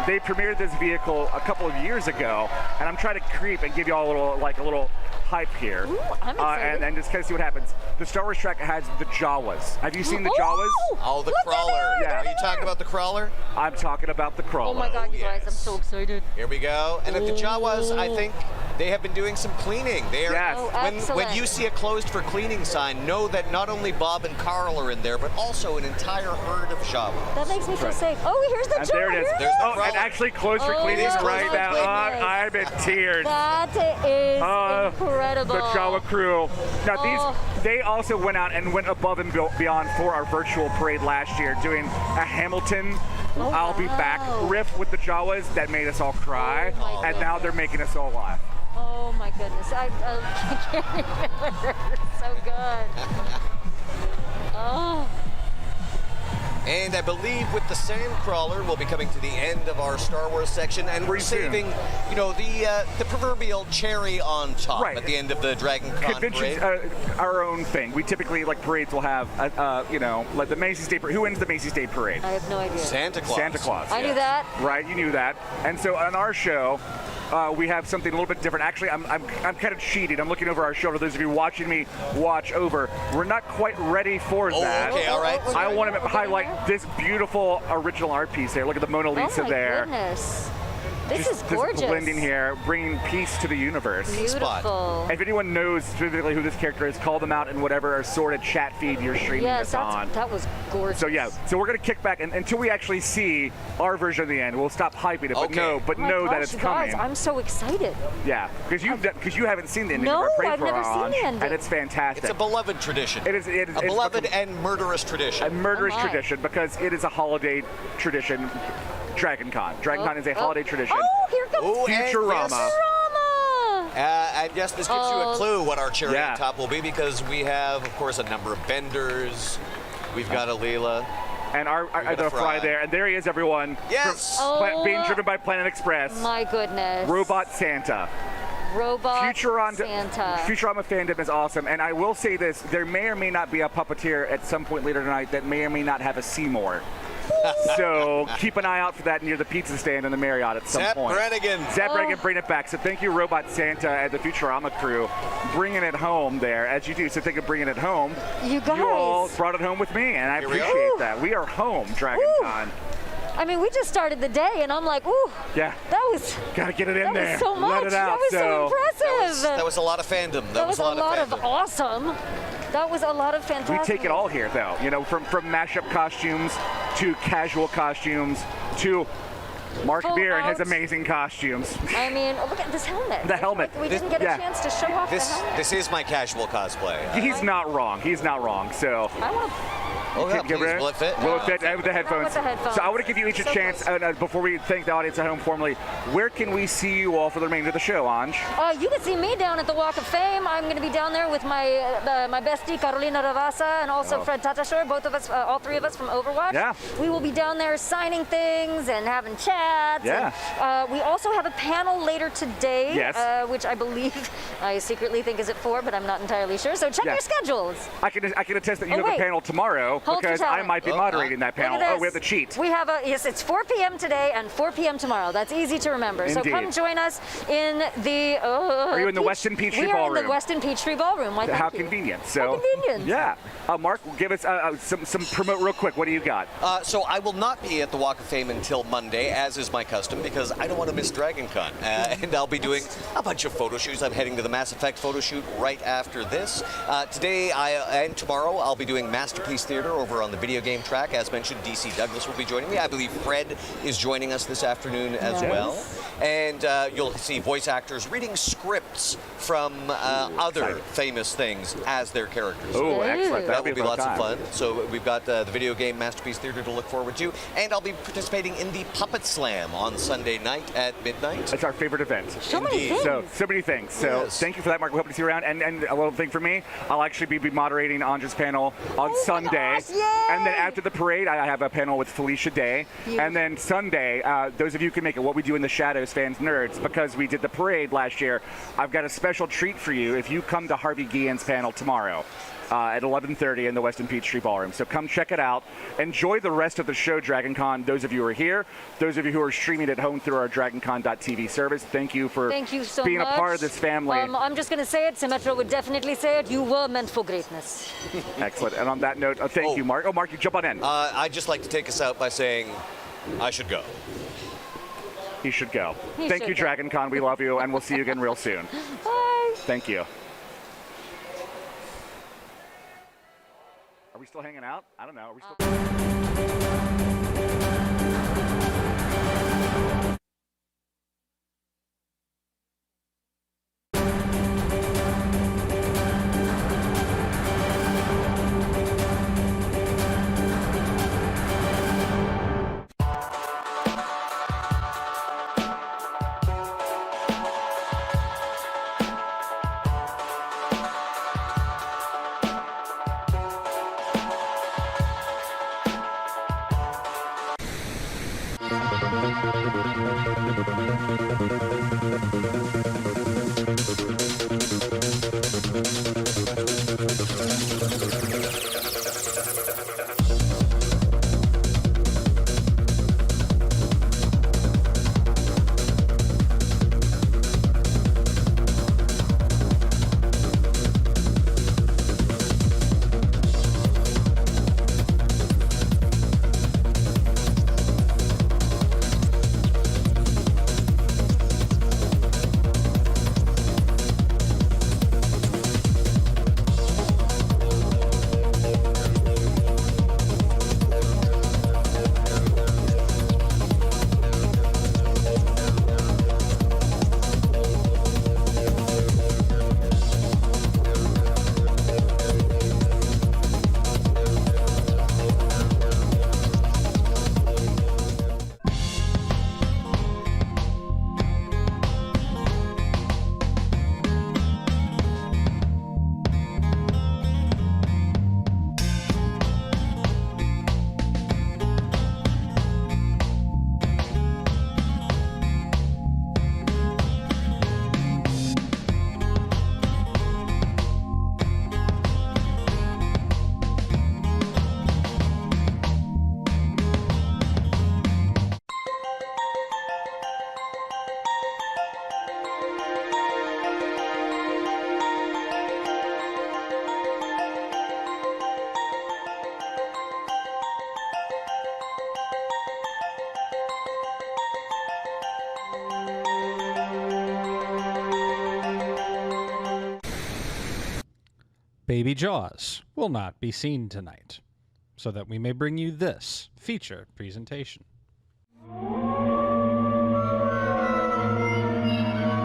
They premiered this vehicle a couple of years ago, and I'm trying to creep and give you all a little hype here. Ooh, I'm excited. And just kind of see what happens. The Star Wars track has the Jawas. Have you seen the Jawas? Oh, the Look at crawler. there, Yeah. Are you talking about the crawler? I'm talking about the crawler. Oh my God, you guys! I'm yes. so excited. Here we go. And at the Jawas, I think they have been doing some cleaning. They are, Yes. Oh, when excellent. you see a closed for cleaning sign, know that not only Bob and Carl are in there, but also an entire herd of Jawas. That makes me feel right. safe. Oh, here's the And Jawa. there it is. Here There's the Oh, crawler. and actually closed for Oh, cleaning yeah. right Oh, now. goodness. I'm in tears. That is incredible. The Jawa crew. Now Oh. they also went out and went above and beyond for our virtual parade last year, doing a Hamilton "I'll Be Back" wow. riff with the Jawas that made us all cry, Oh, my and now they're making us all laugh. Oh my goodness! I can't remember. So good. Oh. And I believe with the Sandcrawler, we'll be coming to the end of our Star Wars section, and we're Pretty soon. saving, the proverbial cherry on top Right. at the end of the DragonCon Conventions, parade. our own thing. We typically, like parades, will have, like the Macy's Day Parade. Who wins the Macy's Day Parade? I have no idea. Santa Claus. Santa Claus. I knew that. Right, you knew that. And so on our show, we have something a little bit different. Actually, I'm kind of cheating. I'm looking over our shoulder. Those of you watching me watch over, we're not quite ready for that. Okay, all right. I want to highlight this beautiful original art piece here. Look at the Mona Lisa Oh my there. goodness. This is Just gorgeous. blending here, bringing peace to the universe. Beautiful. If anyone knows specifically who this character is, call them out in whatever sort of chat feed you're streaming Yes, this on. that was gorgeous. So yeah, so we're gonna kick back and, until we actually see our version of the end. We'll stop hyping it, but Okay. know Oh my know that gosh, it's you coming. guys, I'm so excited. Yeah, because you haven't seen the ending No, of our Pray I've for never Our seen the Launch, ending. and it's fantastic. It's a beloved tradition. It is a beloved and murderous tradition. a murderous Oh my. tradition because it is a holiday tradition. DragonCon. DragonCon is a holiday tradition. Oh, here comes Ooh, and Futurama. yes, Futurama. and yes, this gives you a Oh. clue what our cherry Yeah. on top will be, because we have, of course, a number of vendors. We've got a Leela. And our got the a fry fry. there, and there he is, everyone. Yes. Oh. Being driven by Planet Express. My goodness. Robot Santa. Robot Futurama fandom is awesome, and I will say this: there may or may not be a puppeteer at some point later tonight that may or may not have a Seymour. So keep an eye out for that near the pizza stand in the Marriott at some Zap point. Brannigan. Zap Brannigan, bring it back. So thank you, Robot Santa and the Futurama crew, bringing it home there as you do. So think of bringing it home. You guys. You all brought it home with me, and I Here we go. appreciate that. We are home, DragonCon. I mean, we just started the day, and I'm like, ooh, Yeah, that was gotta get it in that there. was so much. Let it out. That was so impressive. That was a lot of fandom. That was a lot of fandom. awesome. That was a lot of We fantastic. take it all here, though. You know, from mashup costumes to casual costumes to Mark Full Beer and his out. amazing costumes. I mean, oh, look at this helmet. The helmet. We This- didn't get yeah. a chance to show off the This helmet. this is my casual cosplay. He's not wrong. He's not wrong. So I want Oh yeah, give please, it. will it fit? Will it fit with the headphones? with the headphones. So I want to give you each a So chance, close. before we thank the audience at home formally, where can we see you all for the remainder of the show, Anj? You can see me down at the Walk of Fame. I'm going to be down there with my bestie Carolina Ravasa and also Fred Tatashore, both of us, all three of us from Overwatch. Yeah. We will be down there signing things and having chats. Yeah. And, we also have a panel later today, Yes. which I believe I secretly think is at 4, but I'm not entirely sure. So check Yeah. your schedules. I can attest that you Oh, have a wait. panel tomorrow Hold your because I talent. might be moderating that panel. Look at Oh, we have this. the cheat. We have yes, it's 4 p.m. today and 4 p.m. tomorrow. That's easy to remember. So Indeed. come join us in the. Are you in the Westin Peachtree We are in Ballroom? the Westin Peachtree Ballroom. Why, How thank you. convenient. So, How convenient. Yeah. Mark, give us some promote real quick. What do you got? So I will not be at the Walk of Fame until Monday, as as is my custom, because I don't want to miss DragonCon. And I'll be doing a bunch of photo shoots. I'm heading to the Mass Effect photo shoot right after this. Today and tomorrow, I'll be doing Masterpiece Theater over on the video game track. As mentioned, DC Douglas will be joining me. I believe Fred is joining us this afternoon as well. And you'll see voice actors reading scripts from other famous things as their characters. Oh, excellent. That will be lots of fun. So we've got the video game Masterpiece Theater to look forward to. And I'll be participating in the Puppet Slam on Sunday night at midnight. It's our favorite event. So many things. So many things. So thank you for that, Mark. We hope to see you around. And a little thing for me, I'll actually be moderating Anja's panel on Sunday. And then after the parade, I have a panel with Felicia Day. And then Sunday, those of you who can make it, What We Do in the Shadows fans, nerds, because we did the parade last year, I've got a special treat for you if you come to Harvey Guillen's panel tomorrow. At 11:30 in the Westin Peachtree Ballroom. So come check it out. Enjoy the rest of the show, DragonCon. Those of you who are here, those of you who are streaming at home through our DragonCon.tv service, thank you for being a part of this family. I'm just going to say it. Symmetra would definitely say it. You were meant for greatness. Excellent. And on that note, thank you, Mark. Oh, Mark, you jump on in. I'd just like to take us out by saying I should go. He should go. Thank you, DragonCon. We love you, and we'll see you again real soon. Bye. Thank you. Are we still hanging out? I don't know. Are we still... Baby Jaws will not be seen tonight, so that we may bring you this feature presentation.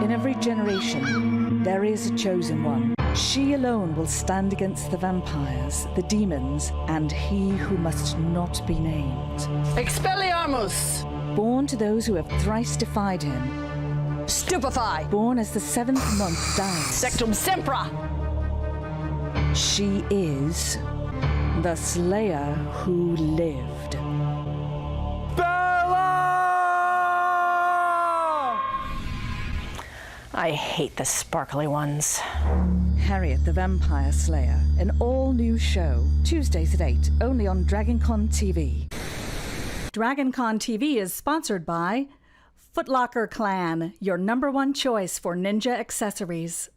In every generation, there is a chosen one. She alone will stand against the vampires, the demons, and he who must not be named. Expelliarmus! Born to those who have thrice defied him. Stupefy! Born as the seventh month died. Sectum Sempra! She is the Slayer who lived. Bella! I hate the sparkly ones. Harriet the Vampire Slayer, an all-new show, Tuesdays at 8, only on DragonConTV. DragonConTV is sponsored by Foot Locker Clan, your #1 choice for ninja accessories.